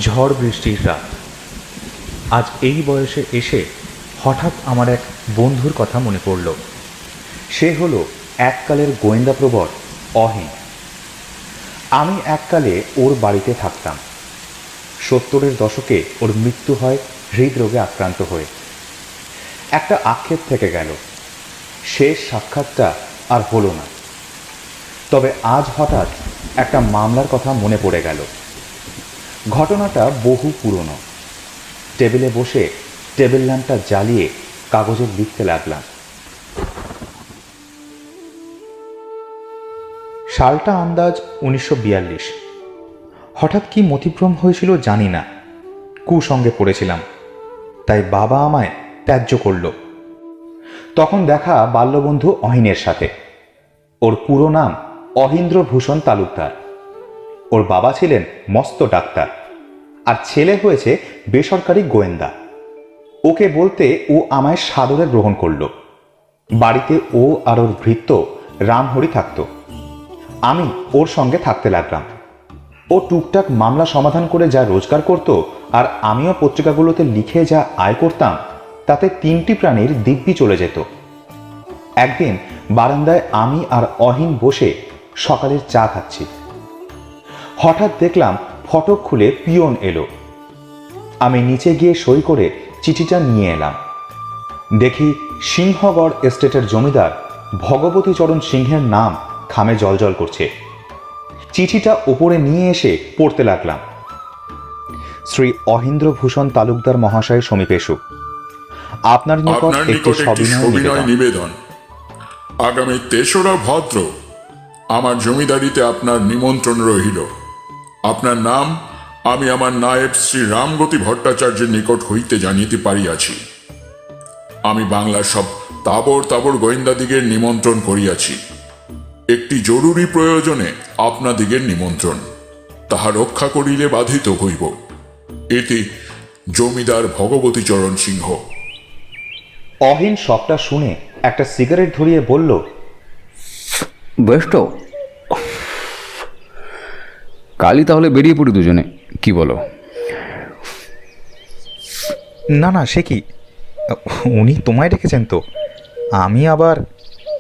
ঝড় বৃষ্টির রাত। আজ এই বয়সে এসে হঠাৎ আমার এক বন্ধুর কথা মনে পড়ল। সে হলো এককালের গোয়েন্দাপ্রবর অহিন। আমি এককালে ওর বাড়িতে থাকতাম। 70-এর দশকে ওর মৃত্যু হয় হৃদরোগে আক্রান্ত হয়ে। একটা আক্ষেপ থেকে গেল, শেষ সাক্ষাৎটা আর হলো না। তবে আজ হঠাৎ একটা মামলার কথা মনে পড়ে গেল। ঘটনাটা বহু পুরনো। টেবিলে বসে টেবিল ল্যাম্পটা জ্বালিয়ে কাগজে লিখতে লাগলাম। সালটা আন্দাজ 1942। হঠাৎ কি মতিভ্রম হয়েছিল জানি না। কুসঙ্গে পড়েছিলাম, তাই বাবা আমায় ত্যায্য করল। তখন দেখা বাল্যবন্ধু অহিনের সাথে। ওর পুরো নাম অহিন্দ্রভূষণ তালুকদার। ওর বাবা ছিলেন মস্ত ডাক্তার, আর ছেলে হয়েছে বেসরকারি গোয়েন্দা। ওকে বলতে ও আমায় সাদরে গ্রহণ করল। বাড়িতে ও আর ওর ভৃত্য রামহরি থাকত। আমি ওর সঙ্গে থাকতে লাগলাম। ও টুকটাক মামলা সমাধান করে যা রোজগার করত, আর আমিও পত্রিকাগুলোতে লিখে যা আয় করতাম, তাতে 3টি প্রাণীর দিব্যি চলে যেত। একদিন বারান্দায় আমি আর অহিন বসে সকালের চা খাচ্ছি। হঠাৎ দেখলাম ফটক খুলে পিয়ন এলো। আমি নিচে গিয়ে সই করে চিঠিটা নিয়ে এলাম। দেখি সিংহগড় এস্টেটের জমিদার ভগবতীচরণ সিংহের নাম খামে জলজল করছে। চিঠিটা ওপরে নিয়ে এসে পড়তে লাগলাম। শ্রী অহিন্দ্রভূষণ তালুকদার মহাশয় সমীপেশু, আপনার নিকট একটি সবিনয় নিবেদন। আগামী 3রা ভাদ্র আমার জমিদারিতে আপনার নিমন্ত্রণ রহিল। আপনার নাম আমি আমার নায়েব শ্রী রামগতি ভট্টাচার্যের নিকট হইতে জানিতে পারিয়াছি। আমি বাংলার সব তাবর তাবর গোয়েন্দাদিগের নিমন্ত্রণ করিয়াছি। একটি জরুরি প্রয়োজনে আপনাদিগের নিমন্ত্রণ, তাহা রক্ষা করিলে বাধিত হইব। এটি জমিদার ভগবতীচরণ সিংহ। অহিন সবটা শুনে একটা সিগারেট ধরিয়ে বলল, বেশ তো, কালই তাহলে বেরিয়ে পড়ি দুজনে, কি বলো? না না, সে কি, উনি তোমায় ডেকেছেন তো? আমি আবার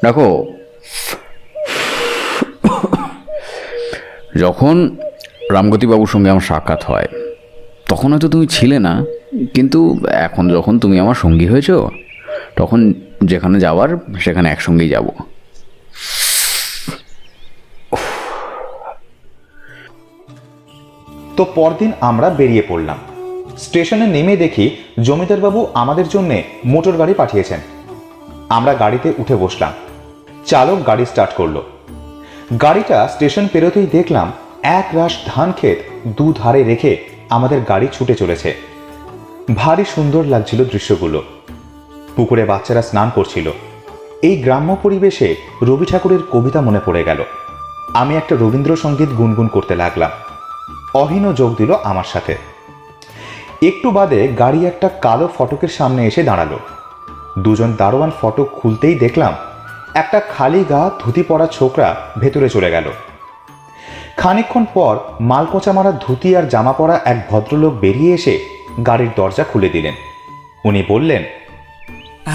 দেখো, যখন রামগতিবাবুর সঙ্গে আমার সাক্ষাৎ হয় তখন হয়তো তুমি ছিলে না, কিন্তু এখন যখন তুমি আমার সঙ্গী হয়েছ, তখন যেখানে যাওয়ার সেখানে একসঙ্গেই যাব। তো পরদিন আমরা বেরিয়ে পড়লাম। স্টেশনে নেমে দেখি জমিদারবাবু আমাদের জন্য মোটর গাড়ি পাঠিয়েছেন। আমরা গাড়িতে উঠে বসলাম। চালক গাড়ি স্টার্ট করলো। গাড়িটা স্টেশন পেরোতেই দেখলাম এক রাশ ধান ক্ষেত দুধারে রেখে আমাদের গাড়ি ছুটে চলেছে। ভারী সুন্দর লাগছিল দৃশ্যগুলো। পুকুরে বাচ্চারা স্নান করছিল। এই গ্রাম্য পরিবেশে রবি ঠাকুরের কবিতা মনে পড়ে গেল। আমি একটা রবীন্দ্রসঙ্গীত গুনগুন করতে লাগলাম। অহিনও যোগ দিল আমার সাথে। একটু বাদে গাড়ি একটা কালো ফটকের সামনে এসে দাঁড়ালো। দুজন দারোয়ান ফটক খুলতেই দেখলাম একটা খালি গা ধুতি পরা ছোকরা ভেতরে চলে গেল। খানিকক্ষণ পর মালকোঁচা মারা ধুতি আর জামা পরা এক ভদ্রলোক বেরিয়ে এসে গাড়ির দরজা খুলে দিলেন। উনি বললেন,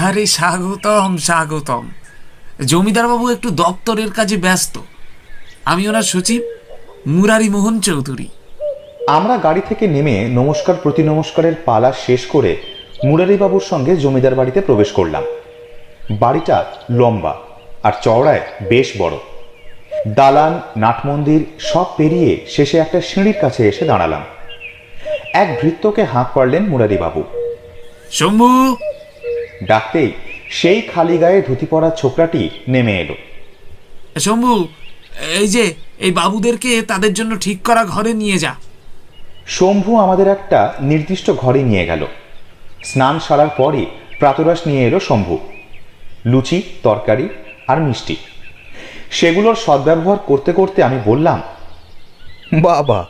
আরে স্বাগতম স্বাগতম। জমিদারবাবু একটু দপ্তরের কাজে ব্যস্ত। আমি ওনার সচিব মুরারি মোহন চৌধুরী। আমরা গাড়ি থেকে নেমে নমস্কার প্রতি নমস্কারের পালা শেষ করে মুরারিবাবুর সঙ্গে জমিদার বাড়িতে প্রবেশ করলাম। বাড়িটা লম্বা আর চওড়ায় বেশ বড়। দালান, নাটমন্দির সব পেরিয়ে শেষে একটা সিঁড়ির কাছে এসে দাঁড়ালাম। এক ভৃত্যকে হাঁক পারলেন মুরারিবাবু। শম্ভু! ডাকতেই সেই খালি গায়ে ধুতি পরা ছোকরাটি নেমে এলো। শম্ভু, এই যে এই বাবুদেরকে তাদের জন্য ঠিক করা ঘরে নিয়ে যা। শম্ভু আমাদের একটা নির্দিষ্ট ঘরে নিয়ে গেল। স্নান সারার পরই প্রাতরাশ নিয়ে এলো শম্ভু। লুচি, তরকারি আর মিষ্টি। সেগুলোর সদ্ব্যবহার করতে করতে আমি বললাম, বাবা,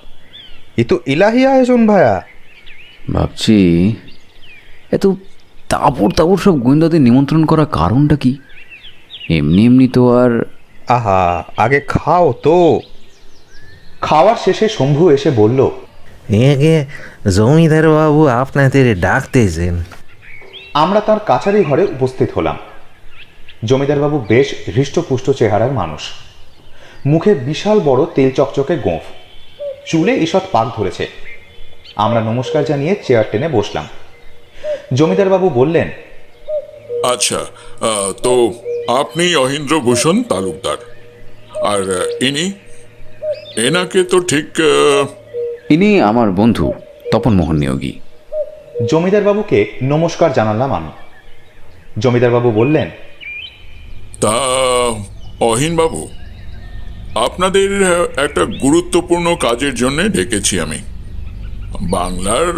এ তো ইলাহি আয়োজন ভায়া। ভাবছি এত তাবর তাবর সব গোয়েন্দাদের নিমন্ত্রণ করার কারণটা কি? এমনি এমনি তো আর। আহা, আগে খাও তো। খাওয়ার শেষে শম্ভু এসে বলল, একে জমিদার বাবু আপনাদের ডাকতেছেন। আমরা তার কাছারি ঘরে উপস্থিত হলাম। জমিদারবাবু বেশ হৃষ্টপুষ্ট চেহারার মানুষ, মুখে বিশাল বড় তেল চকচকে গোঁফ, চুলে ঈষৎ পাক ধরেছে। আমরা নমস্কার জানিয়ে চেয়ার টেনে বসলাম। জমিদারবাবু বললেন, আচ্ছা, তো আপনি অহিন্দ্রভূষণ তালুকদার, আর এনাকে তো ঠিক ইনি আমার বন্ধু তপনমোহন নিয়োগী। জমিদারবাবুকে নমস্কার জানালাম আমি। জমিদারবাবু বললেন, তা অহিনবাবু, আপনাদের একটা গুরুত্বপূর্ণ কাজের জন্য ডেকেছি আমি। বাংলার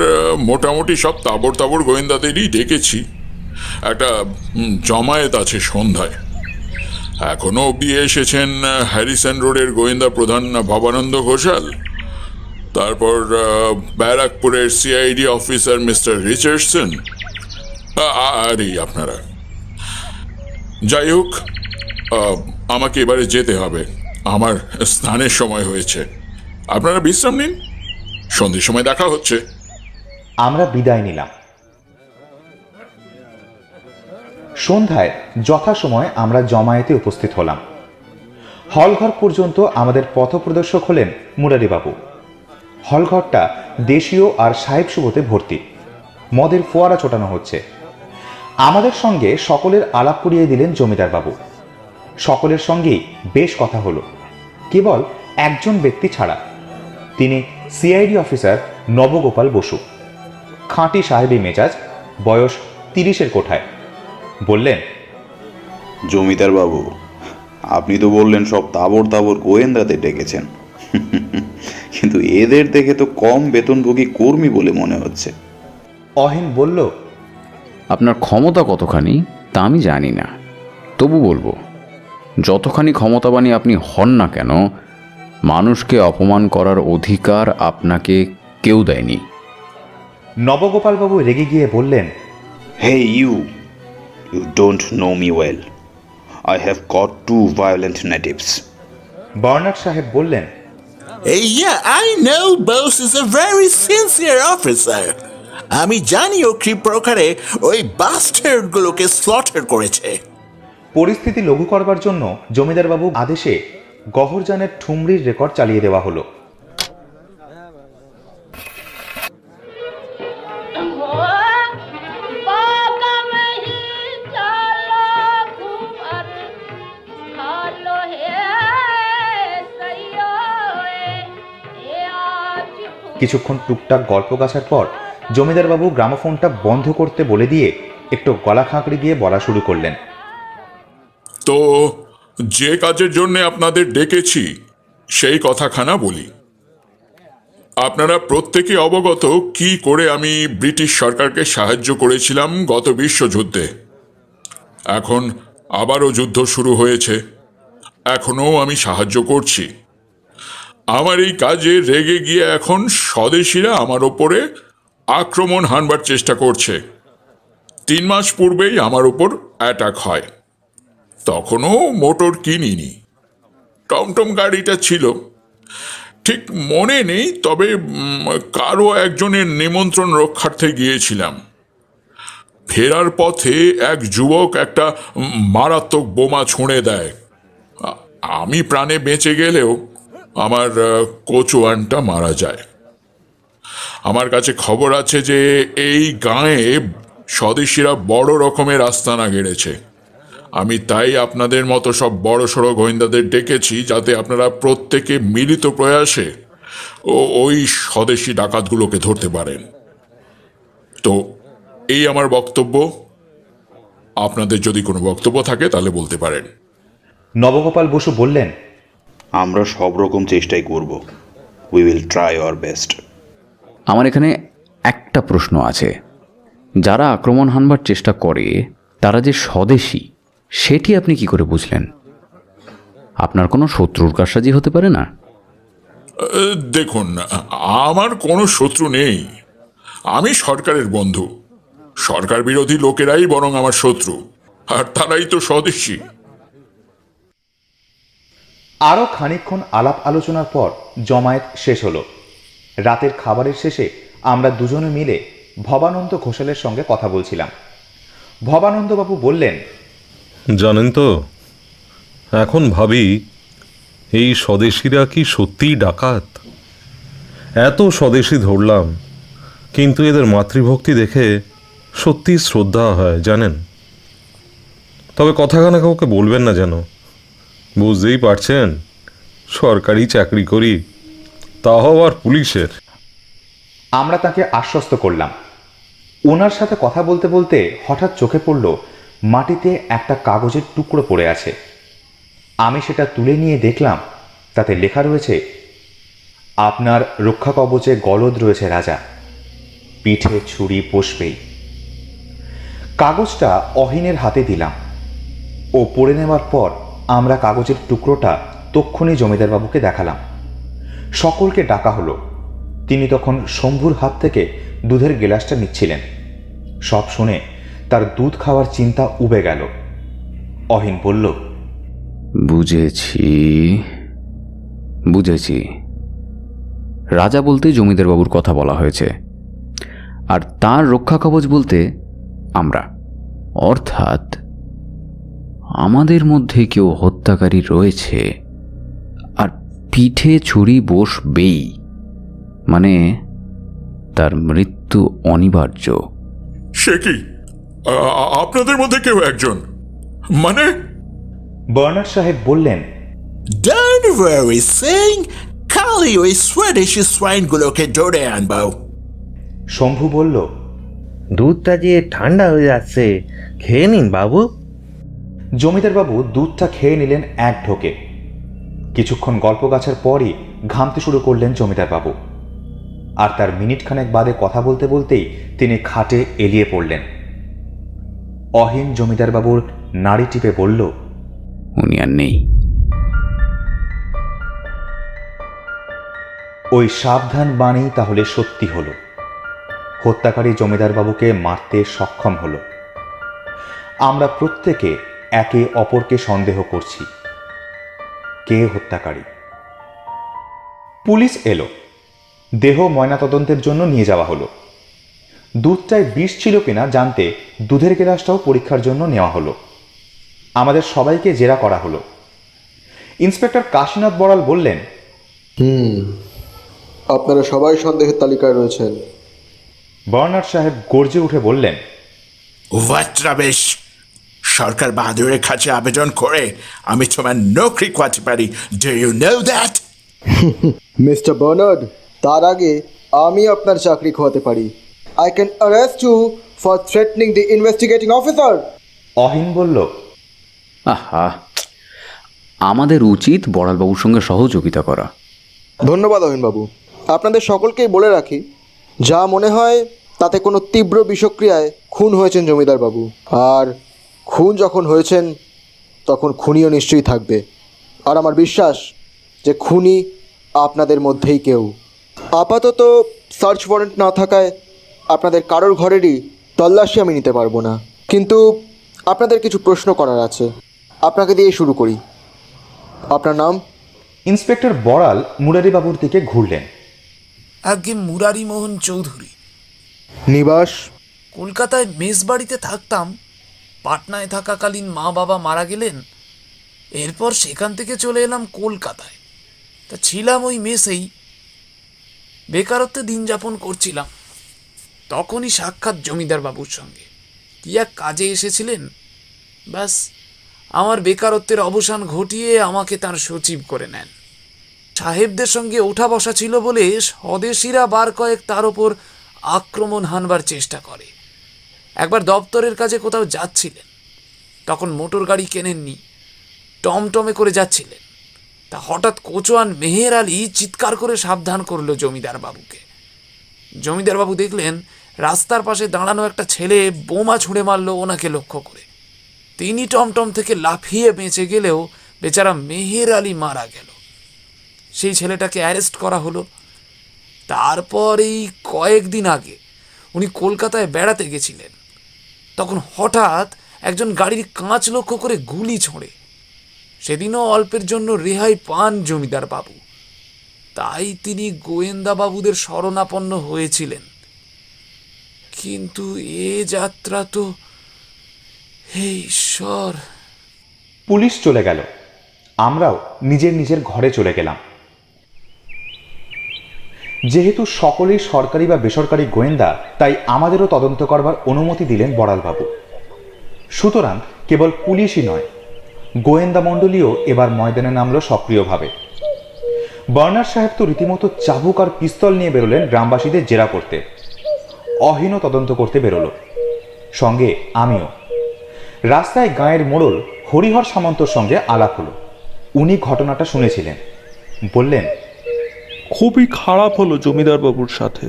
মোটামুটি সব তাবর তাবর গোয়েন্দাদেরই ডেকেছি। একটা জমায়েত আছে সন্ধ্যায়। এখনো অব্দি এসেছেন হ্যারিসন রোডের গোয়েন্দা প্রধান ভবানন্দ ঘোষাল, তারপর ব্যারাকপুরের সিআইডি অফিসার মিস্টার রিচার্ডসন, আর এই আপনারা। যাই হোক, আমাকে এবারে যেতে হবে, আমার স্নানের সময় হয়েছে। আপনারা বিশ্রাম নিন, সন্ধ্যের সময় দেখা হচ্ছে। আমরা বিদায় নিলাম। সন্ধ্যায় যথাসময়ে আমরা জমায়েতে উপস্থিত হলাম। হলঘর পর্যন্ত আমাদের পথপ্রদর্শক হলেন মুরারিবাবু। হলঘরটা দেশীয় আর সাহেব শুভতে ভর্তি, মদের ফোয়ারা ছোটানো হচ্ছে। আমাদের সঙ্গে সকলের আলাপ করিয়ে দিলেন জমিদারবাবু। সকলের সঙ্গেই বেশ কথা হলো, কেবল একজন ব্যক্তি ছাড়া। তিনি সিআইডি অফিসার নবগোপাল বসু, খাঁটি সাহেবী মেজাজ, বয়স 30-এর কোঠায়। বললেন, জমিদার বাবু, আপনি তো বললেন সব তাবর তাবর গোয়েন্দাদের ডেকেছেন, কিন্তু এদের দেখে তো কম বেতনভোগী কর্মী বলে মনে হচ্ছে। অহিন বলল, আপনার ক্ষমতা কতখানি তা আমি জানি না, তবু বলবো, যতখানি ক্ষমতাবানী আপনি হন না কেন, মানুষকে অপমান করার অধিকার আপনাকে কেউ দেয়নি। নবগোপালবাবু রেগে গিয়ে বললেন, Hey you don't know me well. I have got 2 violent natives. Bernard সাহেব বললেন, Yeah, I know Bose is a very sincere officer. আমি জানি ও ক্রিপ্রকারে ওই বাস্টার্ডগুলোকে স্লটার করেছে। পরিস্থিতি লঘু করবার জন্য জমিদারবাবু আদেশে গহরজানের ঠুমরির রেকর্ড চালিয়ে দেওয়া হলো। কিছুক্ষণ টুকটাক গল্প গাছার পর জমিদারবাবু গ্রামোফোনটা বন্ধ করতে বলে দিয়ে একটু গলা খাঁকড়ে গিয়ে বলা শুরু করলেন, তো যে কাজের জন্য আপনাদের ডেকেছি সেই কথাখানা বলি। আপনারা প্রত্যেকে অবগত কি করে আমি ব্রিটিশ সরকারকে সাহায্য করেছিলাম গত বিশ্বযুদ্ধে। এখন আবারও যুদ্ধ শুরু হয়েছে, এখনও আমি সাহায্য করছি। আমার এই কাজে রেগে গিয়ে এখন স্বদেশীরা আমার ওপরে আক্রমণ হানবার চেষ্টা করছে। 3 মাস পূর্বেই আমার ওপর অ্যাটাক হয়। তখনও মোটর কিনিনি, টমটম গাড়িটা ছিল। ঠিক মনে নেই, তবে কারো একজনের নিমন্ত্রণ রক্ষার্থে গিয়েছিলাম। ফেরার পথে এক যুবক একটা মারাত্মক বোমা ছুঁড়ে দেয়। আমি প্রাণে বেঁচে গেলেও আমার কোচওয়ানটা মারা যায়। আমার কাছে খবর আছে যে এই গাঁয়ে স্বদেশীরা বড় রকমের আস্তানা গেড়েছে। আমি তাই আপনাদের মতো সব বড় সড়ো গোয়েন্দাদের ডেকেছি, যাতে আপনারা প্রত্যেকে মিলিত প্রয়াসে ওই স্বদেশী ডাকাতগুলোকে ধরতে পারেন। তো এই আমার বক্তব্য। আপনাদের যদি কোনো বক্তব্য থাকে তাহলে বলতে পারেন। নবগোপাল বসু বললেন, আমরা সব রকম চেষ্টাই করব। We will try our best. আমার এখানে একটা প্রশ্ন আছে, যারা আক্রমণ হানবার চেষ্টা করে তারা যে স্বদেশী, সেটি আপনি কি করে বুঝলেন? আপনার কোনো শত্রুর কারসাজি হতে পারে না? দেখুন, আমার কোনো শত্রু নেই। আমি সরকারের বন্ধু। সরকার বিরোধী লোকেরাই বরং আমার শত্রু, আর তারাই তো স্বদেশী। আরও খানিকক্ষণ আলাপ আলোচনার পর জমায়েত শেষ হলো। রাতের খাবারের শেষে আমরা দুজনে মিলে ভবানন্দ ঘোষালের সঙ্গে কথা বলছিলাম। ভবানন্দবাবু বললেন, জানেন তো, এখন ভাবি এই স্বদেশীরা কি সত্যিই ডাকাত? এত স্বদেশী ধরলাম, কিন্তু এদের মাতৃভক্তি দেখে সত্যিই শ্রদ্ধা হয় জানেন। তবে কথাখানা কাউকে বলবেন না যেন, বুঝতেই পারছেন সরকারি চাকরি করি, তাও আবার পুলিশের। আমরা তাকে আশ্বস্ত করলাম। ওনার সাথে কথা বলতে বলতে হঠাৎ চোখে পড়ল মাটিতে একটা কাগজের টুকরো পড়ে আছে। আমি সেটা তুলে নিয়ে দেখলাম, তাতে লেখা রয়েছে, আপনার রক্ষা কবচে গলদ রয়েছে রাজা, পিঠে ছুরি বসবেই। কাগজটা অহিনের হাতে দিলাম। ও পড়ে নেওয়ার পর আমরা কাগজের টুকরোটা তক্ষুনি জমিদারবাবুকে দেখালাম। সকলকে ডাকা হলো। তিনি তখন শম্ভুর হাত থেকে দুধের গেলাসটা নিচ্ছিলেন। সব শুনে তার দুধ খাওয়ার চিন্তা উবে গেল। অহিন বলল, বুঝেছি বুঝেছি, রাজা বলতে জমিদারবাবুর কথা বলা হয়েছে, আর তার রক্ষা কবচ বলতে আমরা, অর্থাৎ আমাদের মধ্যে কেউ হত্যাকারী রয়েছে, আর পিঠে ছুরি বসবেই, মানে তার মৃত্যু অনিবার্য। সে কি আপনাদের মধ্যে কেউ একজন? মানে বার্নার্ড সাহেব বললেন, Don't worry, সিং, কালই ওই স্বদেশি সোয়াইনগুলোকে ধরে আনবো। শম্ভু বলল, দুধটা যে ঠান্ডা হয়ে যাচ্ছে, খেয়ে নিন বাবু। জমিদারবাবু দুধটা খেয়ে নিলেন এক ঢোকে। কিছুক্ষণ গল্প গাছার পরই ঘামতে শুরু করলেন জমিদারবাবু। আর তার মিনিটখানেক বাদে কথা বলতে বলতেই তিনি খাটে এলিয়ে পড়লেন। অহিন জমিদারবাবুর নাড়ি টিপে বলল, উনি আর নেই। ওই সাবধান বাণী তাহলে সত্যি হলো। হত্যাকারী জমিদারবাবুকে মারতে সক্ষম হলো। আমরা প্রত্যেকে একে অপরকে সন্দেহ করছি কে হত্যাকারী। পুলিশ এলো। দেহ ময়নাতদন্তের জন্য নিয়ে যাওয়া হলো। দুধটায় বিষ ছিল কিনা জানতে দুধের গ্লাসটাও পরীক্ষার জন্য নেওয়া হলো। আমাদের সবাইকে জেরা করা হলো। ইন্সপেক্টর কাশীনাথ বড়াল বললেন, আপনারা সবাই সন্দেহের তালিকায় রয়েছেন। বার্নার্ড সাহেব গর্জে উঠে বললেন, বেশ, সরকার বাহাদুরের কাছে আবেদন করে আমি তোমার নৌকরি করতে পারি। Do you know that? Mister Bernard, তার আগে আমি আপনার চাকরি খোয়াতে পারি। I can arrest you for threatening the investigating officer. Ahin বলল, আহা, আমাদের উচিত বড়ালবাবুর সঙ্গে সহযোগিতা করা। ধন্যবাদ অহিনবাবু। আপনাদের সকলকেই বলে রাখি, যা মনে হয় তাতে কোনো তীব্র বিষক্রিয়ায় খুন হয়েছেন জমিদারবাবু। আর খুন যখন হয়েছেন তখন খুনিও নিশ্চয়ই থাকবে। আর আমার বিশ্বাস যে খুনি আপনাদের মধ্যেই কেউ। আপাতত সার্চ ওয়ারেন্ট না থাকায় আপনাদের কারোর ঘরেরই তল্লাশি আমি নিতে পারবো না, কিন্তু আপনাদের কিছু প্রশ্ন করার আছে। আপনাকে দিয়ে শুরু করি। আপনার নাম? ইন্সপেক্টর বড়াল মুরারিবাবুর দিকে ঘুরলেন। আগে মুরারি মোহন চৌধুরী। নিবাস? কলকাতায় মেস বাড়িতে থাকতাম। পাটনায় থাকাকালীন মা বাবা মারা গেলেন, এরপর সেখান থেকে চলে এলাম কলকাতায়। তা ছিলাম ওই মেসেই, বেকারত্বে দিন যাপন করছিলাম। তখনই সাক্ষাৎ জমিদার বাবুর সঙ্গে। কি এক কাজে এসেছিলেন, ব্যাস আমার বেকারত্বের অবসান ঘটিয়ে আমাকে তার সচিব করে নেন। সাহেবদের সঙ্গে ওঠা বসা ছিল বলে স্বদেশীরা বার কয়েক তার ওপর আক্রমণ হানবার চেষ্টা করে। একবার দপ্তরের কাজে কোথাও যাচ্ছিলেন, তখন মোটর গাড়ি কেনেননি, টমটমে করে যাচ্ছিলেন। তা হঠাৎ কোচোয়ান মেহের আলী চিৎকার করে সাবধান করল জমিদার বাবুকে। জমিদার বাবু দেখলেন রাস্তার পাশে দাঁড়ানো একটা ছেলে বোমা ছুঁড়ে মারল ওনাকে লক্ষ্য করে। তিনি টমটম থেকে লাফিয়ে বেঁচে গেলেও বেচারা মেহের আলী মারা গেল। সেই ছেলেটাকে অ্যারেস্ট করা হলো। তারপর এই কয়েকদিন আগে উনি কলকাতায় বেড়াতে গেছিলেন। তখন হঠাৎ একজন গাড়ির কাঁচ লক্ষ্য করে গুলি ছোঁড়ে। সেদিনও অল্পের জন্য রেহাই পান জমিদার বাবু। তাই তিনি গোয়েন্দা বাবুদের শরণাপন্ন হয়েছিলেন। কিন্তু এ যাত্রা তো, হে ঈশ্বর! পুলিশ চলে গেল, আমরাও নিজের নিজের ঘরে চলে গেলাম। যেহেতু সকলেই সরকারি বা বেসরকারি গোয়েন্দা, তাই আমাদেরও তদন্ত করবার অনুমতি দিলেন বড়ালবাবু। সুতরাং কেবল পুলিশই নয়, গোয়েন্দা মণ্ডলীও এবার ময়দানে নামলো সক্রিয়ভাবে। বার্নার্ড সাহেব তো রীতিমতো চাবুক আর পিস্তল নিয়ে বেরোলেন গ্রামবাসীদের জেরা করতে। অহীনও তদন্ত করতে বেরোলো, সঙ্গে আমিও। রাস্তায় গাঁয়ের মোড়ল হরিহর সামন্তর সঙ্গে আলাপ হলো। উনি ঘটনাটা শুনেছিলেন, বললেন, খুবই খারাপ হলো জমিদার বাবুর সাথে।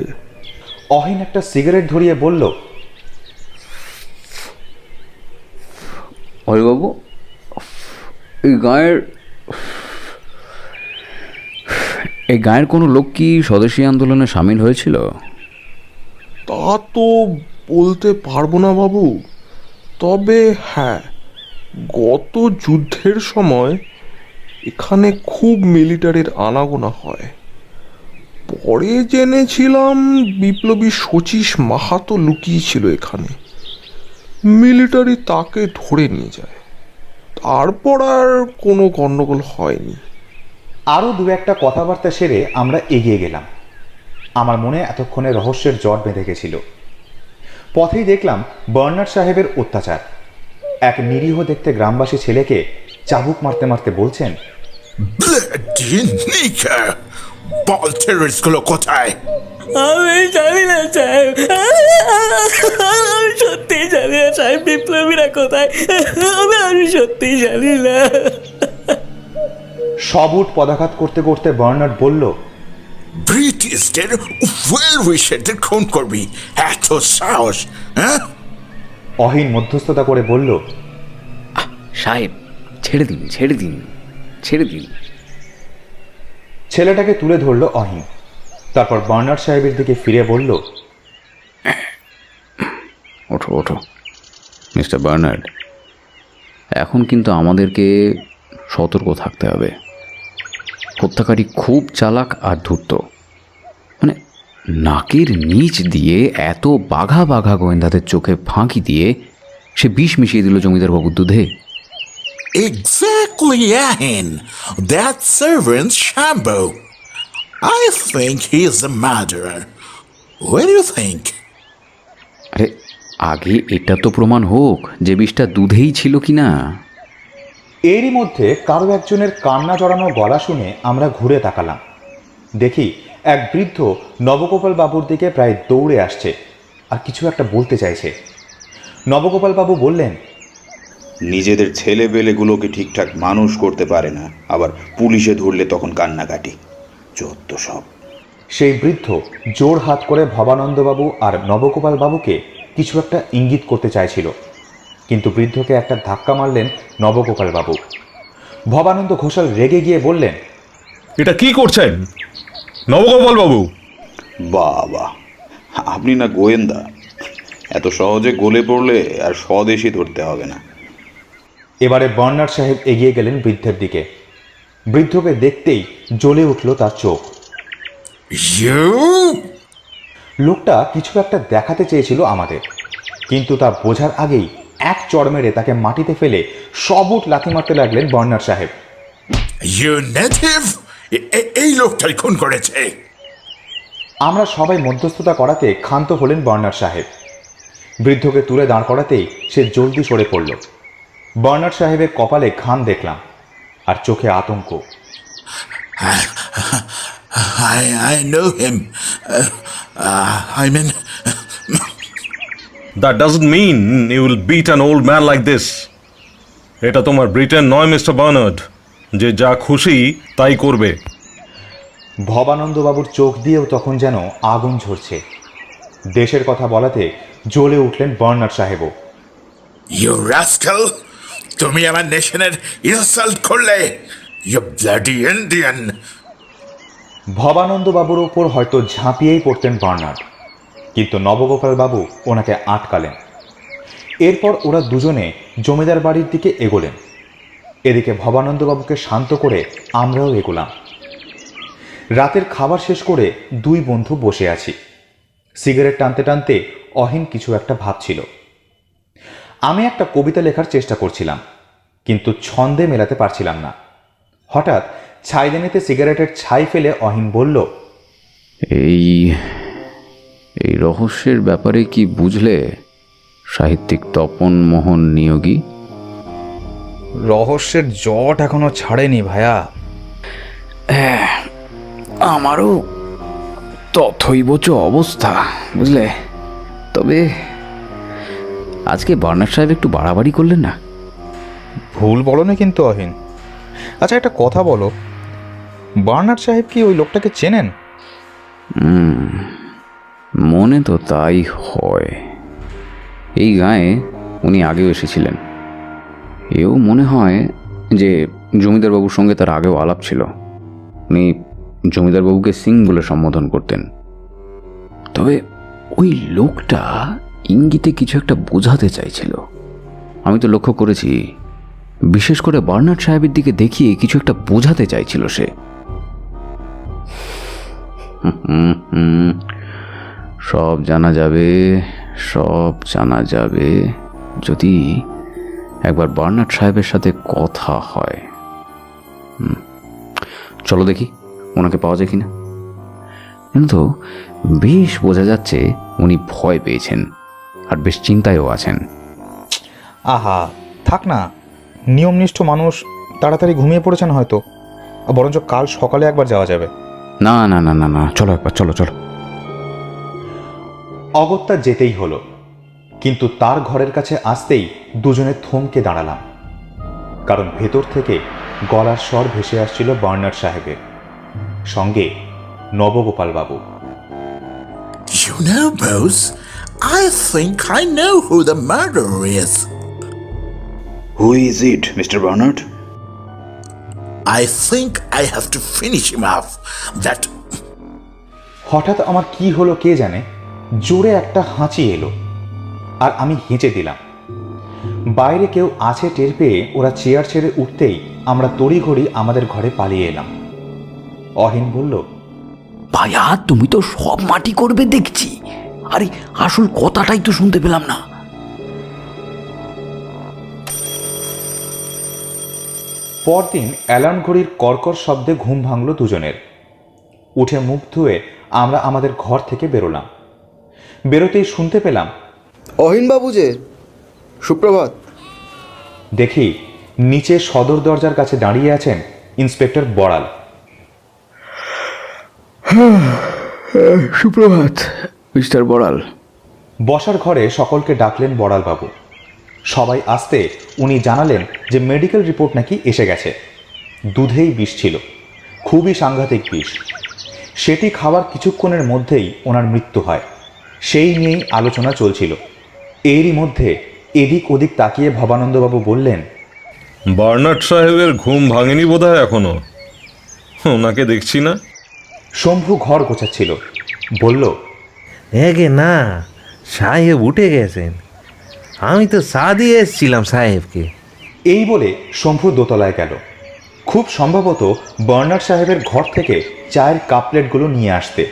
অহিন একটা সিগারেট ধরিয়ে বলল, হরিবাবু, এই গায়ের কোনো লোক কি স্বদেশী আন্দোলনে সামিল হয়েছিল? তা তো বলতে পারবো না বাবু, তবে হ্যাঁ, গত যুদ্ধের সময় এখানে খুব মিলিটারির আনাগোনা হয়। পরে জেনেছিলাম বিপ্লবী শচীশ মাহাতো লুকিয়েছিল এখানে। মিলিটারি তাকে ধরে নিয়ে যায়, তারপর আর কোনো গণ্ডগোল হয়নি। আরও দু একটা কথাবার্তা সেরে আমরা এগিয়ে গেলাম। আমার মনে এতক্ষণে রহস্যের জট বেঁধে গেছিল। পথেই দেখলাম বার্নার্ড সাহেবের অত্যাচার। এক নিরীহ দেখতে গ্রামবাসী ছেলেকে চাবুক মারতে মারতে বলছেন, বল টেররিস্টগুলো কোথায়? আমি জানি না সাহেব, আমি সত্যি জানি না সাহেব, বিপ্লবীরা কোথায় আমি সত্যি জানি না। সবুট পদাঘাত করতে করতে বার্নার্ড বলল, ব্রিটিশদের ওয়েল উইশারদের খুন করবি, এত সাহস? হ্যাঁ? অহিন মধ্যস্থতা করে বলল, সাহেব, ছেড়ে দিন ছেড়ে দিন ছেড়ে দিন। ছেলেটাকে তুলে ধরল অহিন। তারপর বার্নার্ড সাহেবের দিকে ফিরে বলল, ওঠো ওঠো মিস্টার বার্নার্ড, এখন কিন্তু আমাদেরকে সতর্ক থাকতে হবে। হত্যাকারী খুব চালাক আর ধূর্ত। মানে নাকের নিচ দিয়ে এত বাঘা বাঘা গোয়েন্দাদের চোখে ফাঁকি দিয়ে সে বিষ মিশিয়ে দিল জমিদার বাবুর দুধে। Exactly, Ahin. That servant, Shambo. I think he is a murderer. What do you think? আরে আগে এটা তো প্রমাণ হোক যে বিষটা দুধেই ছিল কি না। এরই মধ্যে কারো একজনের কান্না জড়ানো গলা শুনে আমরা ঘুরে তাকালাম। দেখি এক বৃদ্ধ নবগোপাল বাবুর দিকে প্রায় দৌড়ে আসছে আর কিছু একটা বলতে চাইছে। নবগোপাল বাবু বললেন, নিজেদের ছেলেবেলেগুলোকে ঠিকঠাক মানুষ করতে পারে না, আবার পুলিশে ধরলে তখন কান্নাকাটি, যত সব। সেই বৃদ্ধ জোর হাত করে ভবানন্দবাবু আর নবগোপাল বাবুকে কিছু একটা ইঙ্গিত করতে চাইছিল, কিন্তু বৃদ্ধকে একটা ধাক্কা মারলেন নবগোপাল বাবু। ভবানন্দ ঘোষাল রেগে গিয়ে বললেন, এটা কি করছেন নবগোপাল বাবু? বাবা, আপনি না গোয়েন্দা, এত সহজে গলে পড়লে আর স্বদেশী ধরতে হবে না। এবারে বার্নার্ড সাহেব এগিয়ে গেলেন বৃদ্ধের দিকে। বৃদ্ধকে দেখতেই জ্বলে উঠল তার চোখ। লোকটা কিছু একটা দেখাতে চেয়েছিল আমাদের, কিন্তু তা বোঝার আগেই এক চড় মেরে তাকে মাটিতে ফেলে সবুট লাথি মারতে লাগলেন বার্নার্ড সাহেব। এই লোকটাই খুন করেছে। আমরা সবাই মধ্যস্থতা করাতে ক্ষান্ত হলেন বার্নার্ড সাহেব। বৃদ্ধকে তুলে দাঁড় করাতেই সে জলদি সরে পড়ল। বার্নার্ড সাহেবের কপালে ঘাম দেখলাম আর চোখে আতঙ্ক। I know him. I mean, That doesn't mean you will beat an old man like this. এটা তোমার ব্রিটেন নয় মিস্টার বার্নার্ড, যে যা খুশি তাই করবে। ভবানন্দবাবুর চোখ দিয়েও তখন যেন আগুন ঝরছে। দেশের কথা বলাতে জ্বলে উঠলেন বার্নার্ড সাহেবও। you rascal! তুমি আমার নেশনের ইনসাল্ট করলে, you bloody Indian! ভবানন্দবাবুর ওপর হয়তো ঝাঁপিয়েই পড়তেন বার্নার্ড, কিন্তু নবগোপাল বাবু ওনাকে আটকালেন। এরপর ওরা দুজনে জমিদার বাড়ির দিকে এগোলেন। এদিকে ভবানন্দবাবুকে শান্ত করে আমরাও এগোলাম। রাতের খাবার শেষ করে দুই বন্ধু বসে আছি। সিগারেট টানতে টানতে অহিন কিছু একটা ভাবছিল। আমি একটা কবিতা লেখার চেষ্টা করছিলাম, কিন্তু ছন্দে মেলাতে পারছিলাম না। হঠাৎ ছাইদানিতে সিগারেটের ছাই ফেলে অহিন বলল, এই এই রহস্যের ব্যাপারে কি বুঝলে সাহিত্যিক তপন মোহন নিয়োগী? রহস্যের জট এখনো ছাড়েনি ভাইয়া। আমারও তথৈবচ অবস্থা, বুঝলে। তবে আজকে বার্নার্ড সাহেব একটু বাড়াবাড়ি করলেন না? ভুল বলো না কিন্তু অহিন। আচ্ছা একটা কথা বলো, বার্নার্ড সাহেব কি ওই লোকটাকে চেনেন? মনে তো তাই হয়। এই গায়ে উনি আগেও এসেছিলেন। এও মনে হয় যে জমিদারবাবুর সঙ্গে তার আগেও আলাপ ছিল। উনি জমিদারবাবুকে সিং বলে সম্বোধন করতেন। তবে ওই লোকটা ইঙ্গিতে কিছু একটা বোঝাতে চাইছিল। আমি তো লক্ষ্য করেছি, বিশেষ করে বার্নার্ড সাহেবের দিকে দেখিয়ে কিছু একটা বোঝাতে চাইছিল সে। সব জানা যাবে, সব জানা যাবে যদি একবার বার্নার্ড সাহেবের সাথে কথা হয়। চলো দেখি ওনাকে পাওয়া যায় কিনা। কিন্তু বেশ বোঝা যাচ্ছে উনি ভয় পেয়েছেন আর বেশ চিন্তায়ও আছেন। আহা থাক না, নিয়মনিষ্ঠ মানুষ, তাড়াতাড়ি ঘুমিয়ে পড়েছেন হয়তো। বরঞ্চ কাল সকালে একবার যাওয়া যাবে। না না না না না, চলো একবার, চলো চলো। অগত্যা যেতেই হলো, কিন্তু তার ঘরের কাছে আসতেই দুজনে থমকে দাঁড়ালাম। কারণ ভেতর থেকে গলার স্বর ভেসে আসছিল বার্নার্ড সাহেবের, সঙ্গে নবগোপাল বাবু। You know, boss, I think I know who the murderer is. Who is it, mister Bernard? I think I have to finish him off. That হঠাৎ আমার কি হলো কে জানে, জোরে একটা হাঁচি এলো আর আমি হেঁচে দিলাম। বাইরে কেউ আছে টের পেয়ে ওরা চেয়ার ছেড়ে উঠতেই আমরা তড়িঘড়ি আমাদের ঘরে পালিয়ে এলাম। অহিন বলল, ভাইয়া তুমি তো সব মাটি করবে দেখছি, আরে আসল কথাটাই তো শুনতে পেলাম না। পরদিন অ্যালার্ম ঘড়ির কর্কর শব্দে ঘুম ভাঙল দুজনের। উঠে মুখ ধুয়ে আমরা আমাদের ঘর থেকে বেরোলাম। বেরোতেই শুনতে পেলাম, অহিনবাবু যে, সুপ্রভাত। দেখি নিচে সদর দরজার কাছে দাঁড়িয়ে আছেন ইন্সপেক্টর বড়াল। সুপ্রভাত মিস্টার বড়াল। বসার ঘরে সকলকে ডাকলেন বড়ালবাবু। সবাই আসতে উনি জানালেন যে মেডিকেল রিপোর্ট নাকি এসে গেছে। দুধেই বিষ ছিল, খুবই সাংঘাতিক বিষ। সেটি খাবার কিছুক্ষণের মধ্যেই ওনার মৃত্যু হয়। সেই নিয়েই আলোচনা চলছিল। এরই মধ্যে এদিক ওদিক তাকিয়ে ভবানন্দবাবু বললেন, বার্নার্ড সাহেবের ঘুম ভাঙেনি বোধহয় এখনো, ওনাকে দেখছি না। শম্ভু ঘর গোছাচ্ছিল, বলল, এগে না, সাহেব উঠে গেছেন। আমি তো চা দিয়ে এসেছিলাম সাহেবকে। এই বলে শম্ভু দোতলায় গেল, খুব সম্ভবত বার্নার্ড সাহেবের ঘর থেকে চায়ের কাপলেটগুলো নিয়ে আসতে।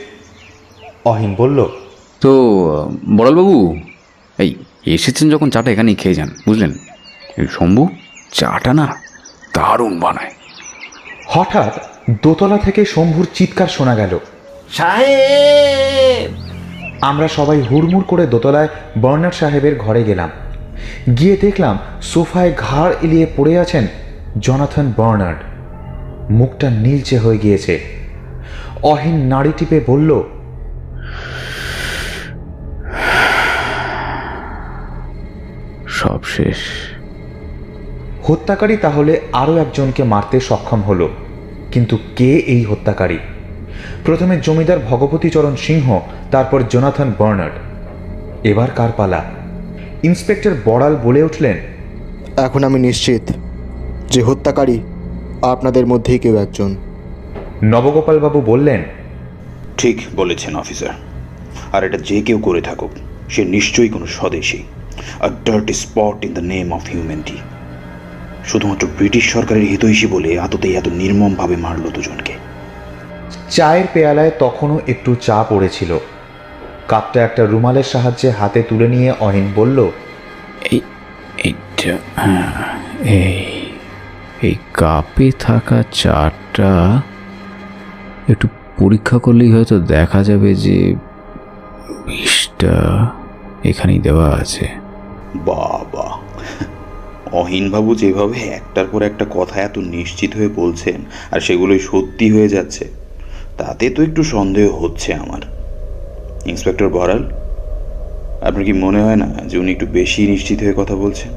অহিন বলল, তো বড়ালবাবু, এই এসেছেন যখন চাটা এখানেই খেয়ে যান, বুঝলেন। এই শম্ভু চাটা না দারুণ বানায়। হঠাৎ দোতলা থেকে শম্ভুর চিৎকার শোনা গেল, সাহেব! আমরা সবাই হুড়মুড় করে দোতলায় বার্নার্ড সাহেবের ঘরে গেলাম। গিয়ে দেখলাম সোফায় ঘাড় এলিয়ে পড়ে আছেন জনাথন বার্নার্ড। মুখটা নীলচে হয়ে গিয়েছে। অহিন নাড়ি টিপে বলল, সব শেষ। হত্যাকারী তাহলে আরও একজনকে মারতে সক্ষম হলো, কিন্তু কে এই হত্যাকারী? প্রথমে জমিদার ভগবতীচরণ সিংহ, তারপর জোনাথন বার্নার্ড। এবার কার পালা? ইন্সপেক্টর বড়াল বলে উঠলেন, এখন আমি নিশ্চিত যে হত্যাকারী আপনাদের মধ্যেই কেউ একজন। নবগোপালবাবু বললেন, ঠিক বলেছেন অফিসার। আর এটা যে কেউ করে থাকুক, সে নিশ্চয়ই কোনো স্বদেশী। A dirty spot in the name of humanity. শুধুমাত্র ব্রিটিশ সরকারের হিতৈষী বলে আততেই এত নির্মমভাবে মারল দুজনকে। চায়ের পেয়ালায় তখনও একটু চা পড়েছিল। কাপটা একটা রুমালের সাহায্যে হাতে তুলে নিয়ে অহিন বলল, এই কাপে থাকা চাটা একটু পরীক্ষা করলেই হয়তো দেখা যাবে যে বিষটা এখানেই দেওয়া আছে। বাবা, অহিনবাবু যেভাবে একটার পর একটা কথা এত নিশ্চিত হয়ে বলছেন আর সেগুলোই সত্যি হয়ে যাচ্ছে, তাতে তো একটু সন্দেহ হচ্ছে আমার। ইন্সপেক্টর বড়াল, আপনার কি মনে হয় না যে উনি একটু বেশি নিশ্চিত হয়ে কথা বলছেন?